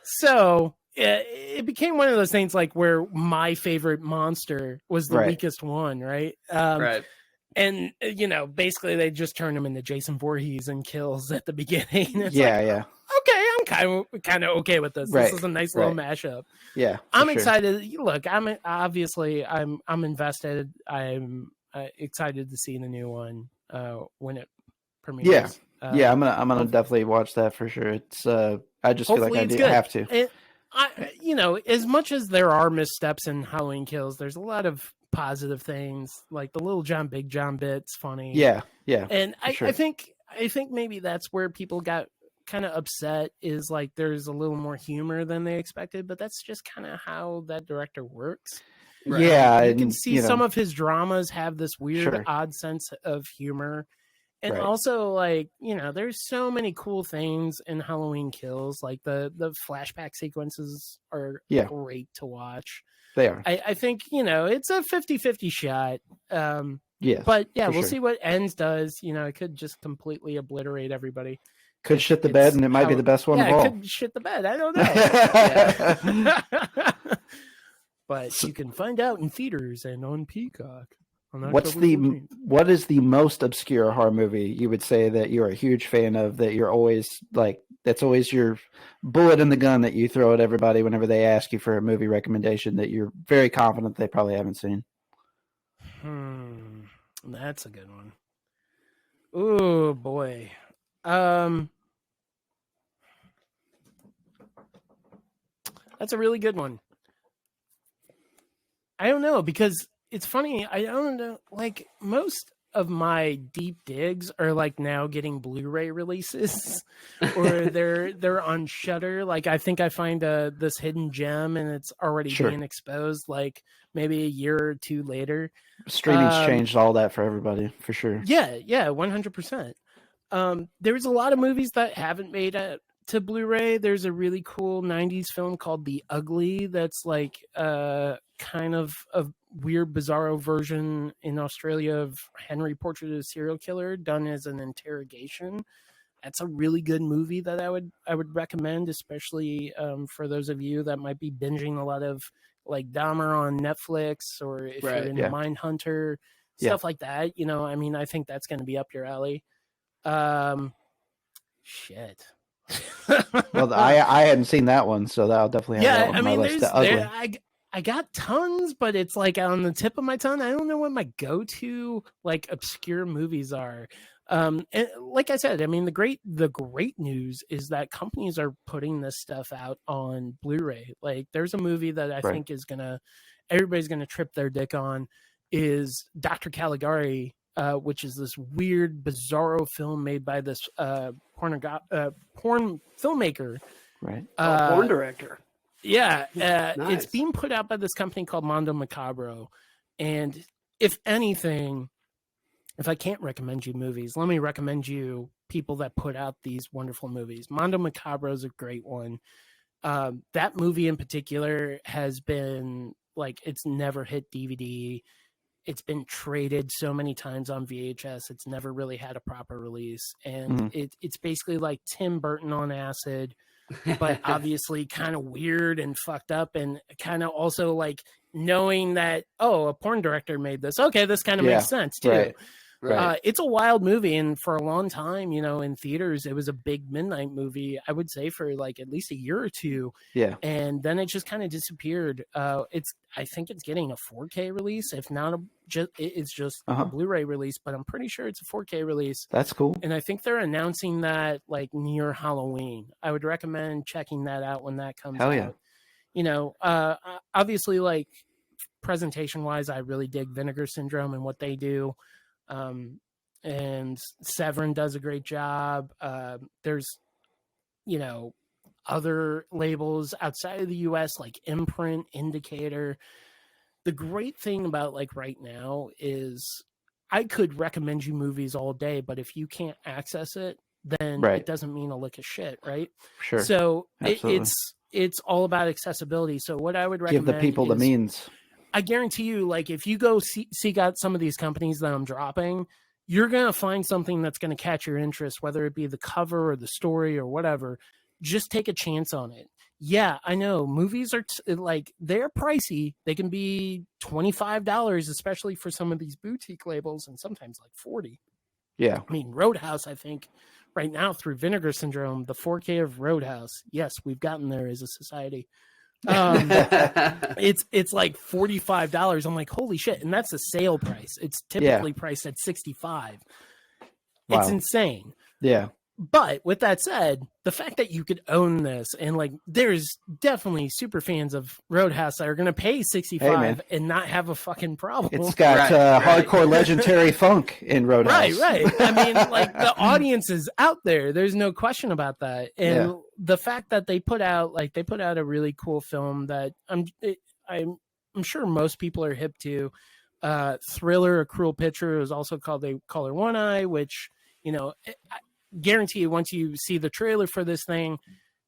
Speaker 3: So it became one of those things like where my favorite monster was the weakest one, right?
Speaker 4: Right.
Speaker 3: And basically they just turn him into Jason Voorhees and kills at the beginning. It's
Speaker 2: yeah.
Speaker 3: Okay, I'm kind of okay with this. This is a nice little mashup.
Speaker 2: Yeah,
Speaker 3: I'm excited. Look, I'm invested. I'm excited to see the new one when it premieres.
Speaker 2: Yeah, I'm gonna definitely watch that for sure. It's I just feel like I have to.
Speaker 3: As much as there are missteps in Halloween Kills, there's a lot of positive things, like the Little John Big John bit's funny.
Speaker 2: Yeah.
Speaker 3: And I think maybe that's where people got kind of upset, is like there's a little more humor than they expected, but that's just kind of how that director works.
Speaker 2: Right? Yeah,
Speaker 3: you can see some of his dramas have this weird, odd sense of humor. And also, there's so many cool things in Halloween Kills. Like the flashback sequences are great to watch.
Speaker 2: They are.
Speaker 3: I think, it's a 50-50 shot.
Speaker 2: Yes.
Speaker 3: But we'll see what Ends does. It could just completely obliterate everybody.
Speaker 2: Could shit the bed, and it might be the best one of all.
Speaker 3: Yeah, could shit the bed. I don't know. But you can find out in theaters and on Peacock.
Speaker 2: What is the most obscure horror movie you would say that you're a huge fan of, that you're always that's always your bullet in the gun that you throw at everybody whenever they ask you for a movie recommendation that you're very confident they probably haven't seen?
Speaker 3: That's a good one. Oh boy. That's a really good one. I don't know, because it's funny. I don't know. Like, most of my deep digs are now getting Blu-ray releases, or they're on Shudder. Like, I think I find this hidden gem and it's already being exposed. Like maybe a year or two later.
Speaker 2: Streaming's changed all that for everybody, for sure.
Speaker 3: Yeah, 100%. There's a lot of movies that haven't made it to Blu-ray. There's a really cool 90s film called The Ugly that's kind of a weird bizarro version in Australia of Henry Portrait of a Serial Killer done as an interrogation. That's a really good movie that I would recommend, especially for those of you that might be binging a lot of Dahmer on Netflix, or if you're into Mindhunter, stuff like that. I think that's going to be up your alley. Shit.
Speaker 2: Well, I hadn't seen that one, so that'll definitely have that on my list.
Speaker 3: I got tons, but it's on the tip of my tongue. I don't know what my go-to obscure movies are. And like I said, the great news is that companies are putting this stuff out on Blu-ray. There's a movie that I think is everybody's gonna trip their dick on, is Dr. Caligari, which is this weird, bizarro film made by this porn filmmaker,
Speaker 4: porn director.
Speaker 3: Yeah,
Speaker 4: nice.
Speaker 3: It's being put out by this company called Mondo Macabro, and if anything, if I can't recommend you movies, let me recommend you people that put out these wonderful movies. Mondo Macabro is a great one. That movie in particular has been it's never hit DVD. It's been traded so many times on VHS. It's never really had a proper release. And it's basically like Tim Burton on acid, but obviously kind of weird and fucked up, and kind of also knowing that, a porn director made this. Okay, this kind of makes sense too. Right. It's a wild movie, and for a long time, in theaters, it was a big midnight movie, I would say, for at least a year or two.
Speaker 2: Yeah.
Speaker 3: And then it just kind of disappeared. I think it's getting a 4K release. If not, it's just a Blu-ray release, but I'm pretty sure it's a 4K release.
Speaker 2: That's cool.
Speaker 3: And I think they're announcing that near Halloween. I would recommend checking that out when that comes out. Hell yeah. Obviously, presentation-wise, I really dig Vinegar Syndrome and what they do. And Severin does a great job. There's, other labels outside of the US like Imprint, Indicator. The great thing about right now is I could recommend you movies all day, but if you can't access it, then it doesn't mean a lick of shit, right?
Speaker 2: Sure.
Speaker 3: So it's all about accessibility. So what I would recommend,
Speaker 2: give the people the means.
Speaker 3: I guarantee you, if you go seek out some of these companies that I'm dropping, you're going to find something that's going to catch your interest, whether it be the cover or the story or whatever. Just take a chance on it. Yeah, I know. Movies are like, they're pricey. They can be $25, especially for some of these boutique labels, and sometimes like 40.
Speaker 2: Yeah.
Speaker 3: I mean, Roadhouse, I think right now through Vinegar Syndrome, the 4K of Roadhouse. Yes, we've gotten there as a society. It's like $45. I'm like, holy shit. And that's the sale price. It's typically priced at $65. It's insane.
Speaker 2: Yeah.
Speaker 3: But with that said, the fact that you could own this, and like, there's definitely super fans of Roadhouse that are going to pay $65 and not have a fucking problem.
Speaker 2: It's got hardcore legendary funk in Roadhouse.
Speaker 3: Right. I mean, like, the audience is out there. There's no question about that. And the fact that they put out a really cool film that I'm sure most people are hip to. Thriller, A Cruel Picture is also called They Call Her One Eye, which, you know, I guarantee you, once you see the trailer for this thing,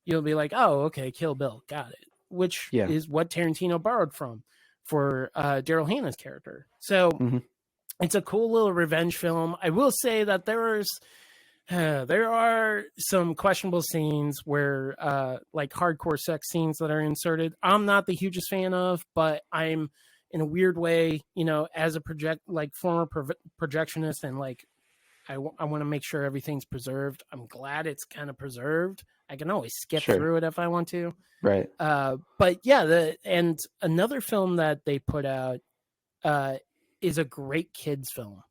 Speaker 3: you'll be like, oh, okay, Kill Bill, got it. Which is what Tarantino borrowed from for Daryl Hannah's character. So it's a cool little revenge film. I will say that there are some questionable scenes where like hardcore sex scenes that are inserted. I'm not the hugest fan of, but I'm, in a weird way, you know, as a former projectionist, and like, I want to make sure everything's preserved. I'm glad it's kind of preserved. I can always skip through it if I want to.
Speaker 2: Right.
Speaker 3: But yeah, and another film that they put out is a great kids film.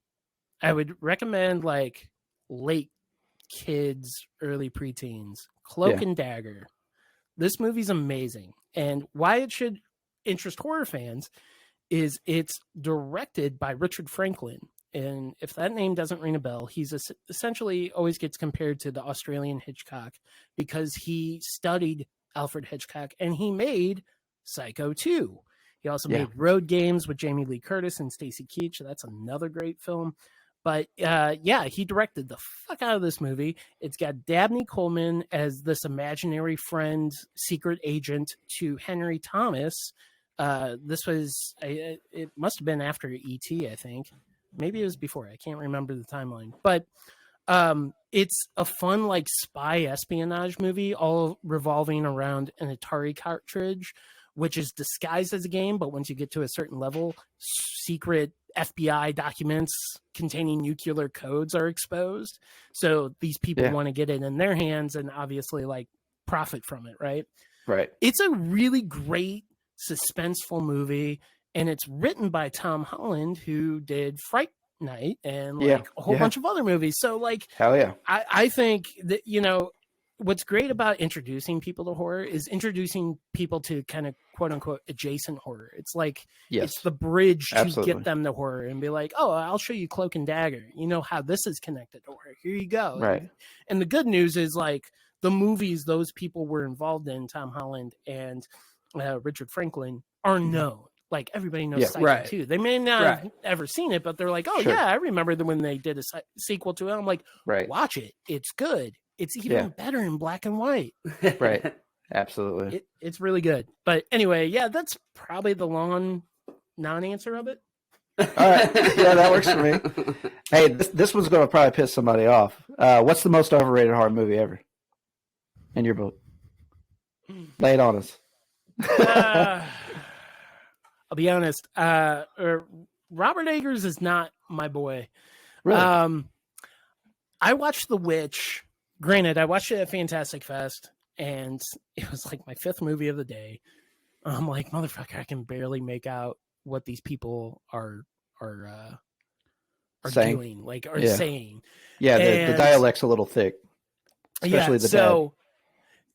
Speaker 3: I would recommend, like, late kids, early preteens, Cloak and Dagger. This movie's amazing. And why it should interest horror fans is it's directed by Richard Franklin. And if that name doesn't ring a bell, he's essentially always gets compared to the Australian Hitchcock because he studied Alfred Hitchcock and he made Psycho 2. He also made Road Games with Jamie Lee Curtis and Stacy Keach. That's another great film. But he directed the fuck out of this movie. It's got Dabney Coleman as this imaginary friend, secret agent to Henry Thomas. This was, it must have been after E.T., I think. Maybe it was before. I can't remember the timeline. But it's a fun, like, spy espionage movie, all revolving around an Atari cartridge, which is disguised as a game. But once you get to a certain level, secret FBI documents containing nuclear codes are exposed. So these people want to get it in their hands and obviously, like, profit from it, right?
Speaker 2: Right.
Speaker 3: It's a really great suspenseful movie. And it's written by Tom Holland, who did Fright Night and like a whole bunch of other movies. So, like,
Speaker 2: hell yeah.
Speaker 3: I think that, you know, what's great about introducing people to horror is introducing people to kind of quote unquote adjacent horror. It's like, it's the bridge to get them to horror and be like, oh, I'll show you Cloak and Dagger. You know how this is connected to horror. Here you go.
Speaker 2: Right.
Speaker 3: And the good news is, like, the movies those people were involved in, Tom Holland and Richard Franklin, are known. Like, everybody knows Psycho 2. They may not have ever seen it, but they're like, oh, yeah, I remember when they did a sequel to it. I'm like, watch it. It's good. It's even better in black and white.
Speaker 2: Right. Absolutely.
Speaker 3: It's really good. But anyway, that's probably the long non-answer of it.
Speaker 2: All right. Yeah, that works for me. Hey, this one's going to probably piss somebody off. What's the most overrated horror movie ever? In your book. Lay it on us.
Speaker 3: I'll be honest. Robert Eggers is not my boy.
Speaker 2: Really?
Speaker 3: I watched The Witch. Granted, I watched it at Fantastic Fest, and it was like my 5th movie of the day. I'm like, motherfucker, I can barely make out what these people are
Speaker 2: saying.
Speaker 3: doing, like, are saying.
Speaker 2: Yeah, the dialect's a little thick, especially the dad.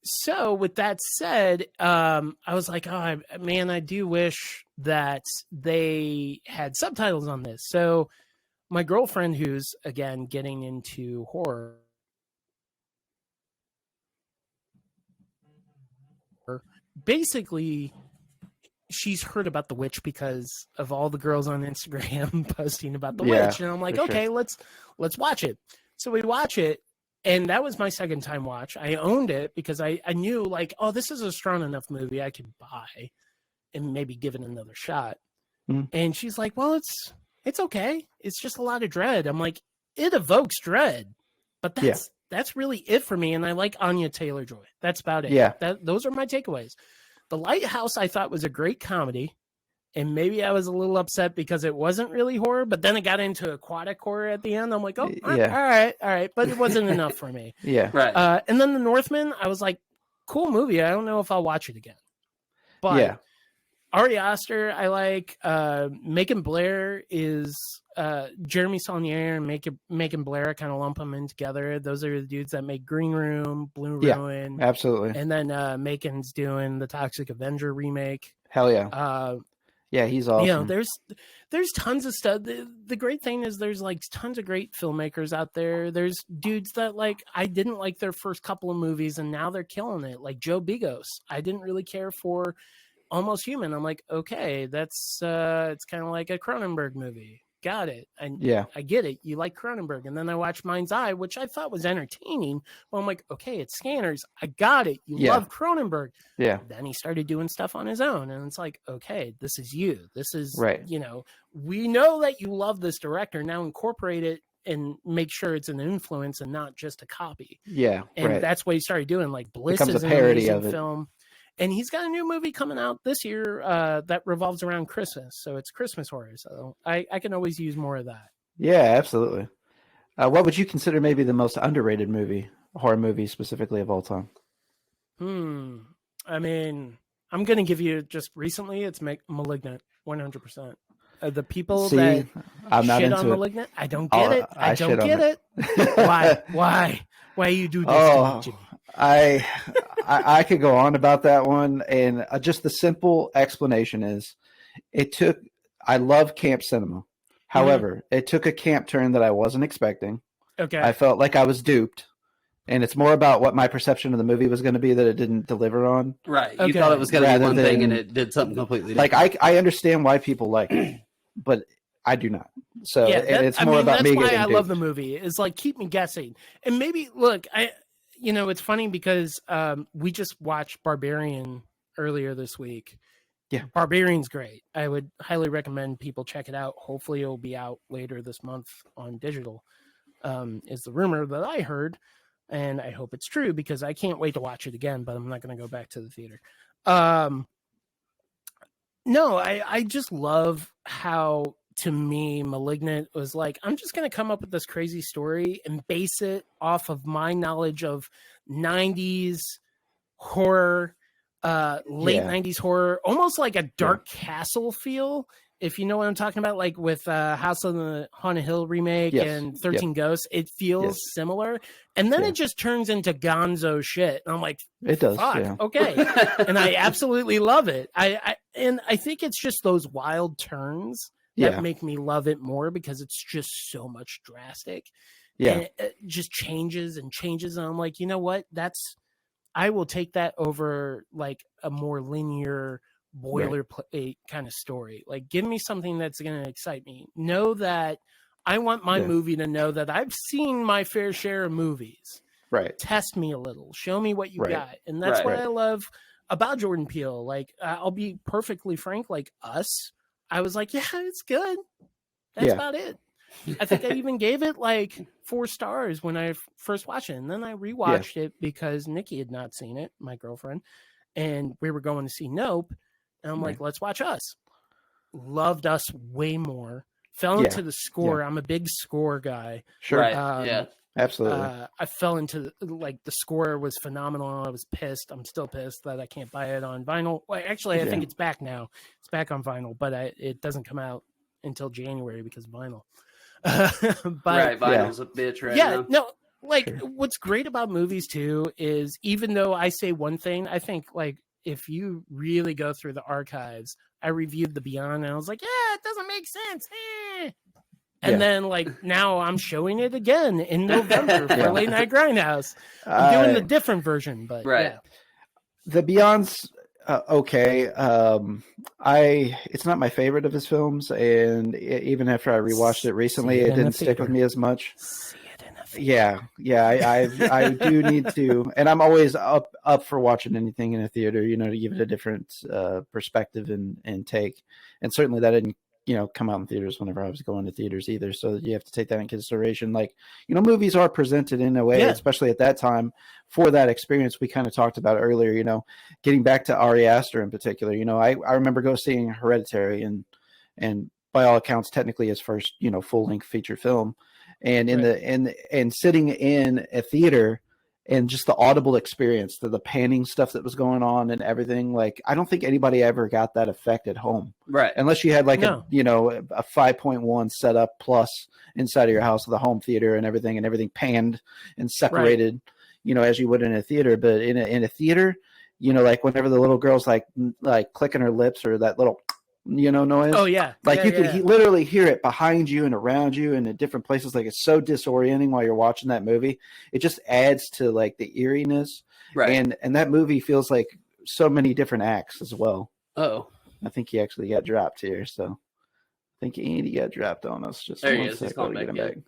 Speaker 3: So with that said, I was like, oh, man, I do wish that they had subtitles on this. So my girlfriend, who's, again, getting into horror, basically, she's heard about The Witch because of all the girls on Instagram posting about The Witch. And I'm like, okay, let's watch it. So we watch it. And that was my second time watch. I owned it because I knew, like, oh, this is a strong enough movie I could buy and maybe give it another shot. And she's like, well, it's okay. It's just a lot of dread. I'm like, it evokes dread, but that's really it for me. And I like Anya Taylor-Joy. That's about it.
Speaker 2: Yeah.
Speaker 3: Those are my takeaways. The Lighthouse I thought was a great comedy. And maybe I was a little upset because it wasn't really horror, but then it got into aquatic horror at the end. I'm like, oh,
Speaker 2: yeah.
Speaker 3: all right. But it wasn't enough for me.
Speaker 2: Yeah.
Speaker 4: Right.
Speaker 3: And then The Northman, I was like, cool movie. I don't know if I'll watch it again. But
Speaker 2: Yeah.
Speaker 3: Ari Aster, I like. Macon Blair is Jeremy Saulnier and Macon Blair. I kind of lump them in together. Those are the dudes that make Green Room, Blue Ruin.
Speaker 2: Absolutely.
Speaker 3: And then Macon's doing the Toxic Avenger remake.
Speaker 2: Hell yeah. Yeah, he's awesome.
Speaker 3: You know, there's tons of stuff. The great thing is there's like tons of great filmmakers out there. There's dudes that like I didn't like their first couple of movies and now they're killing it. Like Joe Bigos. I didn't really care for Almost Human. I'm like, okay, that's it's kind of like a Cronenberg movie. Got it. And I get it. You like Cronenberg. And then I watched Mind's Eye, which I thought was entertaining. Well, I'm like, okay, it's Scanners. I got it. You love Cronenberg.
Speaker 2: Yeah.
Speaker 3: Then he started doing stuff on his own. And it's like, okay, this is you. This is, you know, we know that you love this director. Now incorporate it and make sure it's an influence and not just a copy.
Speaker 2: Yeah.
Speaker 3: And that's what he started doing. Like Bliss
Speaker 2: becomes
Speaker 3: is
Speaker 2: a
Speaker 3: an
Speaker 2: parody
Speaker 3: amazing
Speaker 2: of it.
Speaker 3: film. And he's got a new movie coming out this year that revolves around Christmas. So it's Christmas horror. So I can always use more of that.
Speaker 2: Yeah, absolutely. What would you consider maybe the most underrated horror movie specifically of all time?
Speaker 3: I mean, I'm going to give you just recently, it's Malignant, 100%. The people that
Speaker 2: I'm not
Speaker 3: shit
Speaker 2: into
Speaker 3: on
Speaker 2: it.
Speaker 3: Malignant, I don't get it. I don't get it. Why you do this to me, Jimmy?
Speaker 2: I could go on about that one, and just the simple explanation is I love camp cinema. However, it took a camp turn that I wasn't expecting.
Speaker 3: Okay.
Speaker 2: I felt like I was duped, and it's more about what my perception of the movie was going to be that it didn't deliver on.
Speaker 4: Right. You thought it was going to be one thing and it did something completely different.
Speaker 2: Like I understand why people like it, but I do not. So it's more about me getting duped.
Speaker 3: That's why I love the movie. Is like keep me guessing. And maybe look, you know, it's funny because we just watched Barbarian earlier this week.
Speaker 2: Yeah.
Speaker 3: Barbarian's great. I would highly recommend people check it out. Hopefully it'll be out later this month on digital, is the rumor that I heard. And I hope it's true because I can't wait to watch it again, but I'm not going to go back to the theater. No, I just love how, to me, Malignant was like, I'm just going to come up with this crazy story and base it off of my knowledge of 90s horror, late 90s horror, almost like a Dark Castle feel, if you know what I'm talking about, like with House on the Haunted Hill remake and 13 Ghosts. It feels similar. And then it just turns into gonzo shit. And I'm like,
Speaker 2: it does.
Speaker 3: Fuck, okay. And I absolutely love it. I think it's just those wild turns that make me love it more because it's just so much drastic. Yeah. And it just changes and changes. And I'm like, you know what? I will take that over like a more linear boilerplate kind of story. Like, give me something that's going to excite me. Know that I want my movie to know that I've seen my fair share of movies.
Speaker 2: Right.
Speaker 3: Test me a little. Show me what you got. And that's what I love about Jordan Peele. Like, I'll be perfectly frank, like Us, I was like, yeah, it's good. That's about it. I think I even gave it like 4 stars when I first watched it. And then I rewatched it because Nikki had not seen it, my girlfriend, and we were going to see Nope. And I'm like, let's watch Us. Loved Us way more. Fell into the score. I'm a big score guy.
Speaker 2: Sure.
Speaker 4: Right.
Speaker 2: Absolutely.
Speaker 3: I fell into the score was phenomenal. I was pissed. I'm still pissed that I can't buy it on vinyl. Well, actually, I think it's back now. It's back on vinyl, but it doesn't come out until January because of vinyl. But
Speaker 4: vinyl's a bitch right now.
Speaker 3: No, like what's great about movies too is even though I say one thing, I think like if you really go through the archives, I reviewed The Beyond and I was like, yeah, it doesn't make sense. And then, like, now I'm showing it again in November for Late Night Grindhouse. I'm doing the different version, but
Speaker 2: The Beyond's okay. It's not my favorite of his films, and even after I rewatched it recently, it didn't stick with me as much.
Speaker 3: See it in a theater.
Speaker 2: I do need to, and I'm always up for watching anything in a theater, you know, to give it a different perspective and take. And certainly that didn't come out in theaters whenever I was going to theaters either. So you have to take that in consideration. Like, movies are presented in a way, especially at that time, for that experience we kind of talked about earlier, getting back to Ari Aster in particular. I remember seeing Hereditary and by all accounts, technically his first, full-length feature film. And and sitting in a theater and just the audible experience, the panning stuff that was going on and everything, like, I don't think anybody ever got that effect at home.
Speaker 4: Right.
Speaker 2: Unless you had like a 5.1 setup plus inside of your house with a home theater and everything panned and separated, as you would in a theater. But in a theater, like whenever the little girl's like clicking her lips or that little noise.
Speaker 3: Oh yeah.
Speaker 2: Like you could literally hear it behind you and around you and in different places. Like, it's so disorienting while you're watching that movie. It just adds to like the eeriness.
Speaker 4: Right.
Speaker 2: And that movie feels like so many different acts as well.
Speaker 4: Oh,
Speaker 2: I think he actually got dropped here. So I think Andy got dropped on us. Just
Speaker 4: there he
Speaker 2: one
Speaker 4: is.
Speaker 2: sec.
Speaker 4: He's calling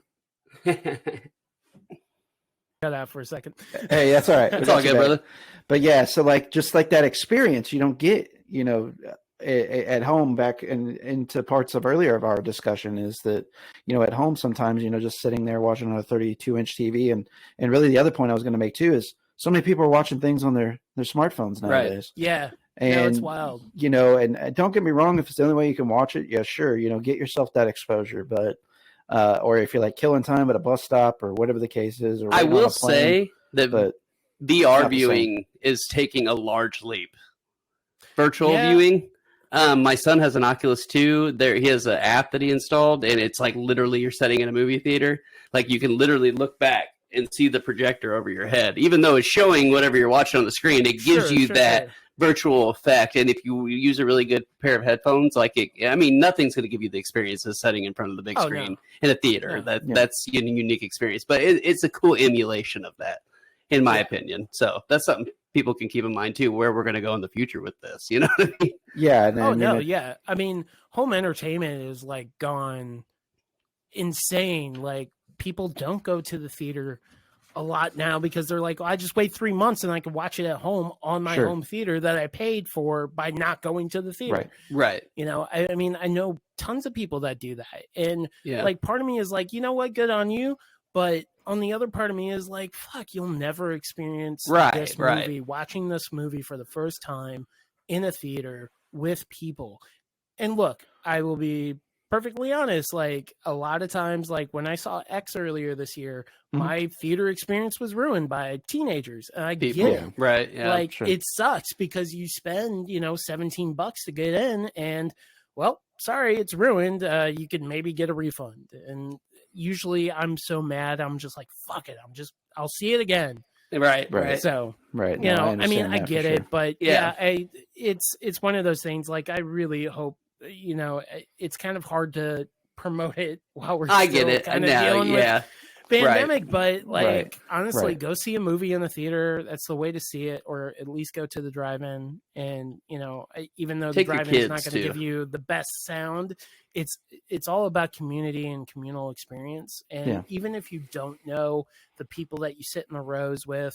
Speaker 3: Cut out for a second.
Speaker 2: Hey, that's all right.
Speaker 4: It's all good, brother.
Speaker 2: But yeah, so like, just like that experience you don't get, at home. Back into parts of earlier of our discussion is that, at home sometimes, just sitting there watching on a 32-inch TV. And really the other point I was going to make too is so many people are watching things on their smartphones nowadays.
Speaker 3: Right. Yeah.
Speaker 2: And
Speaker 3: it's wild.
Speaker 2: And don't get me wrong, if it's the only way you can watch it, yeah, sure, get yourself that exposure. But or if you're like killing time at a bus stop or whatever the case is, or
Speaker 4: I will say that VR viewing is taking a large leap. Virtual viewing. My son has an Oculus 2. He has an app that he installed, and it's like literally you're sitting in a movie theater. Like, you can literally look back and see the projector over your head, even though it's showing whatever you're watching on the screen. It gives you that virtual effect. And if you use a really good pair of headphones, nothing's going to give you the experience of sitting in front of the big screen in a theater. That's a unique experience, but it's a cool emulation of that, in my opinion. So that's something people can keep in mind too, where we're going to go in the future with this. You know what I mean?
Speaker 2: Yeah.
Speaker 3: I mean, home entertainment is like gone insane. Like, people don't go to the theater a lot now because they're like, I just wait 3 months and I can watch it at home on my home theater that I paid for by not going to the theater.
Speaker 4: Right.
Speaker 3: I mean, I know tons of people that do that. And like, part of me is like, you know what, good on you. But on the other part of me is like, fuck, you'll never experience this movie, watching this movie for the first time in a theater with people. And look, I will be perfectly honest, like, a lot of times, like when I saw X earlier this year, my theater experience was ruined by teenagers. And I get it.
Speaker 4: Right. Yeah.
Speaker 3: Like, it sucks because you spend, $17 to get in, and, well, sorry, it's ruined. You can maybe get a refund. And usually I'm so mad, I'm just like, fuck it. I'll see it again.
Speaker 4: Right.
Speaker 3: So,
Speaker 2: No,
Speaker 3: I mean, I get it, but it's one of those things. Like, I really hope, it's kind of hard to promote it while we're kind of dealing with pandemic, but like, honestly, go see a movie in the theater. That's the way to see it, or at least go to the drive-in. And, even though the drive-in is not going to give you the best sound, it's all about community and communal experience. And even if you don't know the people that you sit in the rows with,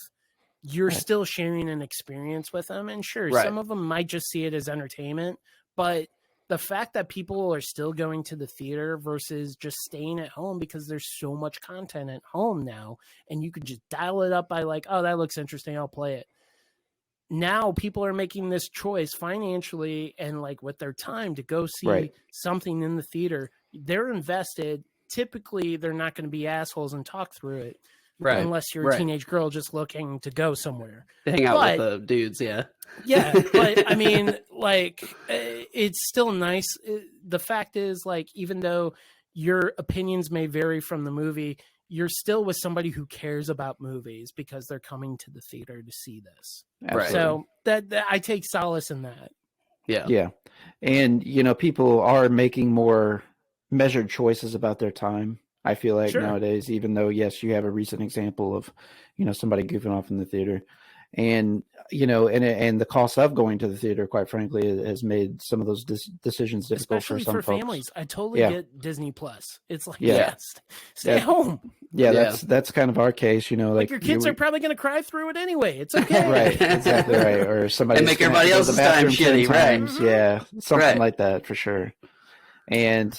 Speaker 3: you're still sharing an experience with them. And sure, some of them might just see it as entertainment, but the fact that people are still going to the theater versus just staying at home, because there's so much content at home now, and you could just dial it up by like, oh, that looks interesting, I'll play it. Now people are making this choice financially and like with their time to go see something in the theater. They're invested. Typically, they're not going to be assholes and talk through it. Unless you're a teenage girl just looking to go somewhere.
Speaker 4: Hang out with the dudes,
Speaker 3: but I mean, like, it's still nice. The fact is, like, even though your opinions may vary from the movie, you're still with somebody who cares about movies because they're coming to the theater to see this. So that I take solace in that.
Speaker 2: Yeah. And, people are making more measured choices about their time. I feel like nowadays, even though, yes, you have a recent example of, somebody goofing off in the theater, and, and the cost of going to the theater, quite frankly, has made some of those decisions difficult.
Speaker 3: Especially
Speaker 2: for some folks.
Speaker 3: Families. I totally get Disney Plus. It's like, stay home.
Speaker 2: That's kind of our case, like
Speaker 3: your kids are probably going to cry through it anyway. It's okay.
Speaker 2: Exactly right. Or somebody
Speaker 4: and make everybody else's time shitty,
Speaker 2: something like that for sure. And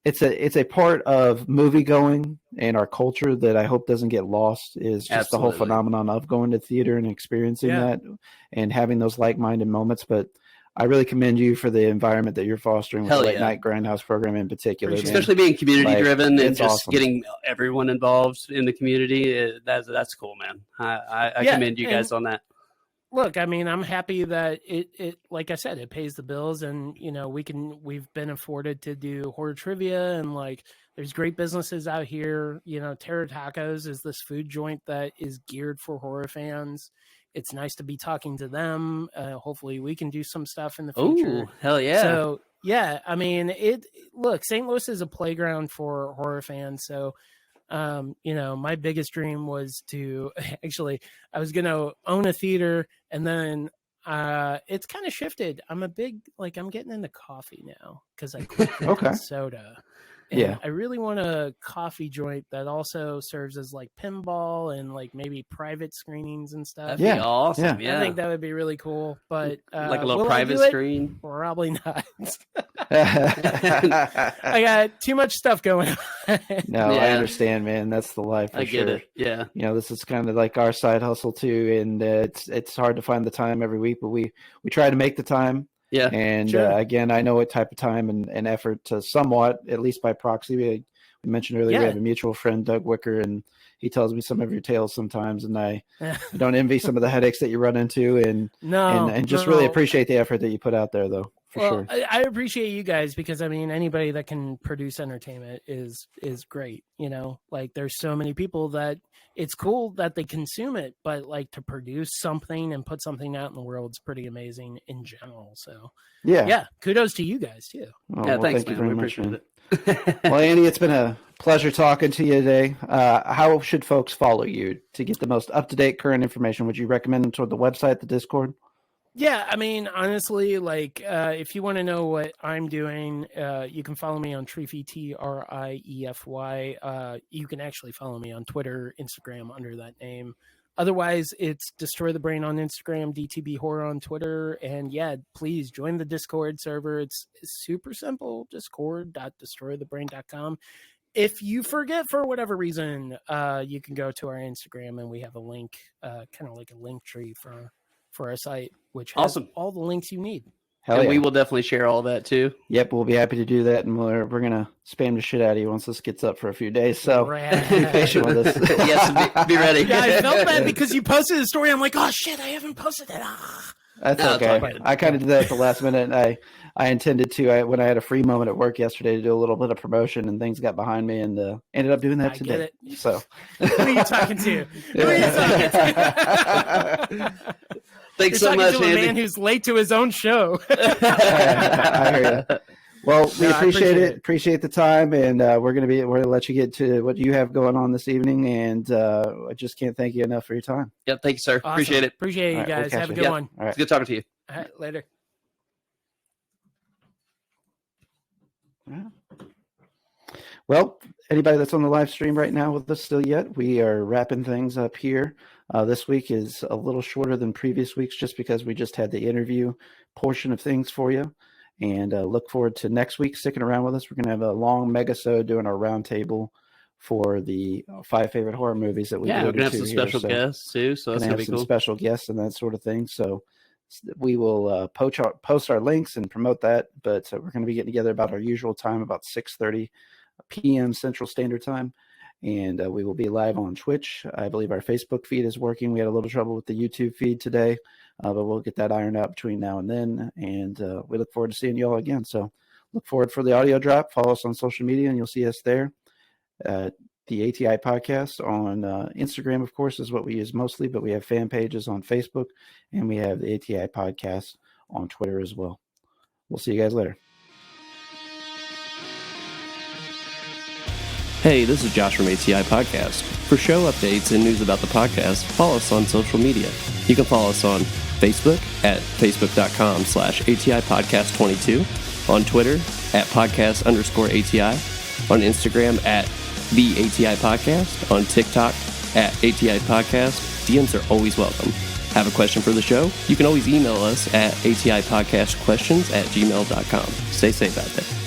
Speaker 2: it's a part of movie going and our culture that I hope doesn't get lost, is just the whole phenomenon of going to theater and experiencing that and having those like-minded moments. But I really commend you for the environment that you're fostering with the Late Night Grindhouse program in particular.
Speaker 4: Especially being community driven and just
Speaker 2: awesome.
Speaker 4: Getting everyone involved in the community. That's cool, man. I commend you guys on that.
Speaker 3: Look, I mean, I'm happy that it like I said, it pays the bills, and we've been afforded to do horror trivia, and like there's great businesses out here. Terror Tacos is this food joint that is geared for horror fans. It's nice to be talking to them. Hopefully we can do some stuff in the future.
Speaker 4: Oh, hell yeah.
Speaker 3: So yeah, I mean, St. Louis is a playground for horror fans. So my biggest dream was to I was going to own a theater, and then it's kind of shifted. I'm getting into coffee now because I quit drinking soda. And I really want a coffee joint that also serves as like pinball and like maybe private screenings and stuff.
Speaker 4: That'd be awesome. Yeah.
Speaker 3: I think that would be really cool. But
Speaker 4: like a little private screen?
Speaker 3: Probably not. I got too much stuff going on.
Speaker 2: No, I understand, man. That's the life. I get it.
Speaker 4: Yeah.
Speaker 2: This is kind of like our side hustle too, and it's hard to find the time every week, but we try to make the time.
Speaker 4: Yeah.
Speaker 2: And again, I know what type of time and effort to somewhat, at least by proxy. We mentioned earlier, we have a mutual friend, Doug Wicker, and he tells me some of your tales sometimes, and I don't envy some of the headaches that you run into, and really appreciate the effort that you put out there, though. Sure.
Speaker 3: I appreciate you guys, because I mean, anybody that can produce entertainment is great. Like there's so many people that it's cool that they consume it, but like to produce something and put something out in the world is pretty amazing in general. So yeah, kudos to you guys too.
Speaker 4: Thanks, thank you very much.
Speaker 2: Well, Andy, it's been a pleasure talking to you today. How should folks follow you to get the most up-to-date current information? Would you recommend them toward the website, the Discord?
Speaker 3: Yeah, I mean, honestly, like if you want to know what I'm doing, you can follow me on Triefy, Triefy. You can actually follow me on Twitter, Instagram under that name. Otherwise, it's Destroy the Brain on Instagram, DTB Horror on Twitter. And yeah, please join the Discord server. It's super simple, discord.destroythebrain.com. If you forget for whatever reason, you can go to our Instagram, and we have a link, kind of like a link tree for our site, which has all the links you need.
Speaker 4: We will definitely share all that too.
Speaker 2: Yep, we'll be happy to do that, and we're gonna spam the shit out of you once this gets up for a few days. So be patient with us.
Speaker 4: Yes, be ready.
Speaker 3: Yeah, I felt bad because you posted the story. I'm like, oh shit, I haven't posted it.
Speaker 2: That's okay. I kind of did that at the last minute, and I intended to. When I had a free moment at work yesterday to do a little bit of promotion, and things got behind me, and ended up doing that today. So
Speaker 3: who are you talking to?
Speaker 4: Thanks
Speaker 3: You're
Speaker 4: so much,
Speaker 3: to
Speaker 4: Andy.
Speaker 3: A man who's late to his own show.
Speaker 2: I hear you. Well, we appreciate it. Appreciate the time, and we're gonna let you get to what you have going on this evening. And I just can't thank you enough for your time.
Speaker 4: Yep, thank you, sir.
Speaker 3: Awesome.
Speaker 4: Appreciate it.
Speaker 3: Appreciate you guys. Have a good one.
Speaker 2: All right.
Speaker 4: It's good talking to you.
Speaker 3: All right, later.
Speaker 2: Yeah. Well, anybody that's on the live stream right now with us still yet, we are wrapping things up here. This week is a little shorter than previous weeks just because we just had the interview portion of things for you. And look forward to next week sticking around with us. We're going to have a long megasode doing our roundtable for the 5 favorite horror movies that we
Speaker 4: we're going to have some special guests too. So that's going to be cool.
Speaker 2: Special guests and that sort of thing. So we will post our links and promote that. But we're going to be getting together about our usual time, about 6:30 p.m. Central Standard Time. And we will be live on Twitch. I believe our Facebook feed is working. We had a little trouble with the YouTube feed today, but we'll get that ironed out between now and then. And we look forward to seeing you all again. So look forward for the audio drop. Follow us on social media, and you'll see us there. The ATI podcast on Instagram, of course, is what we use mostly, but we have fan pages on Facebook, and we have the ATI podcast on Twitter as well. We'll see you guys later.
Speaker 5: Hey, this is Josh from ATI Podcast. For show updates and news about the podcast, follow us on social media. You can follow us on Facebook at facebook.com/ATI Podcast 22, on Twitter at podcast_ATI, on Instagram at the ATI Podcast, on TikTok at ATI Podcast. DMs are always welcome. Have a question for the show? You can always email us at atipodcastquestions@gmail.com. Stay safe out there.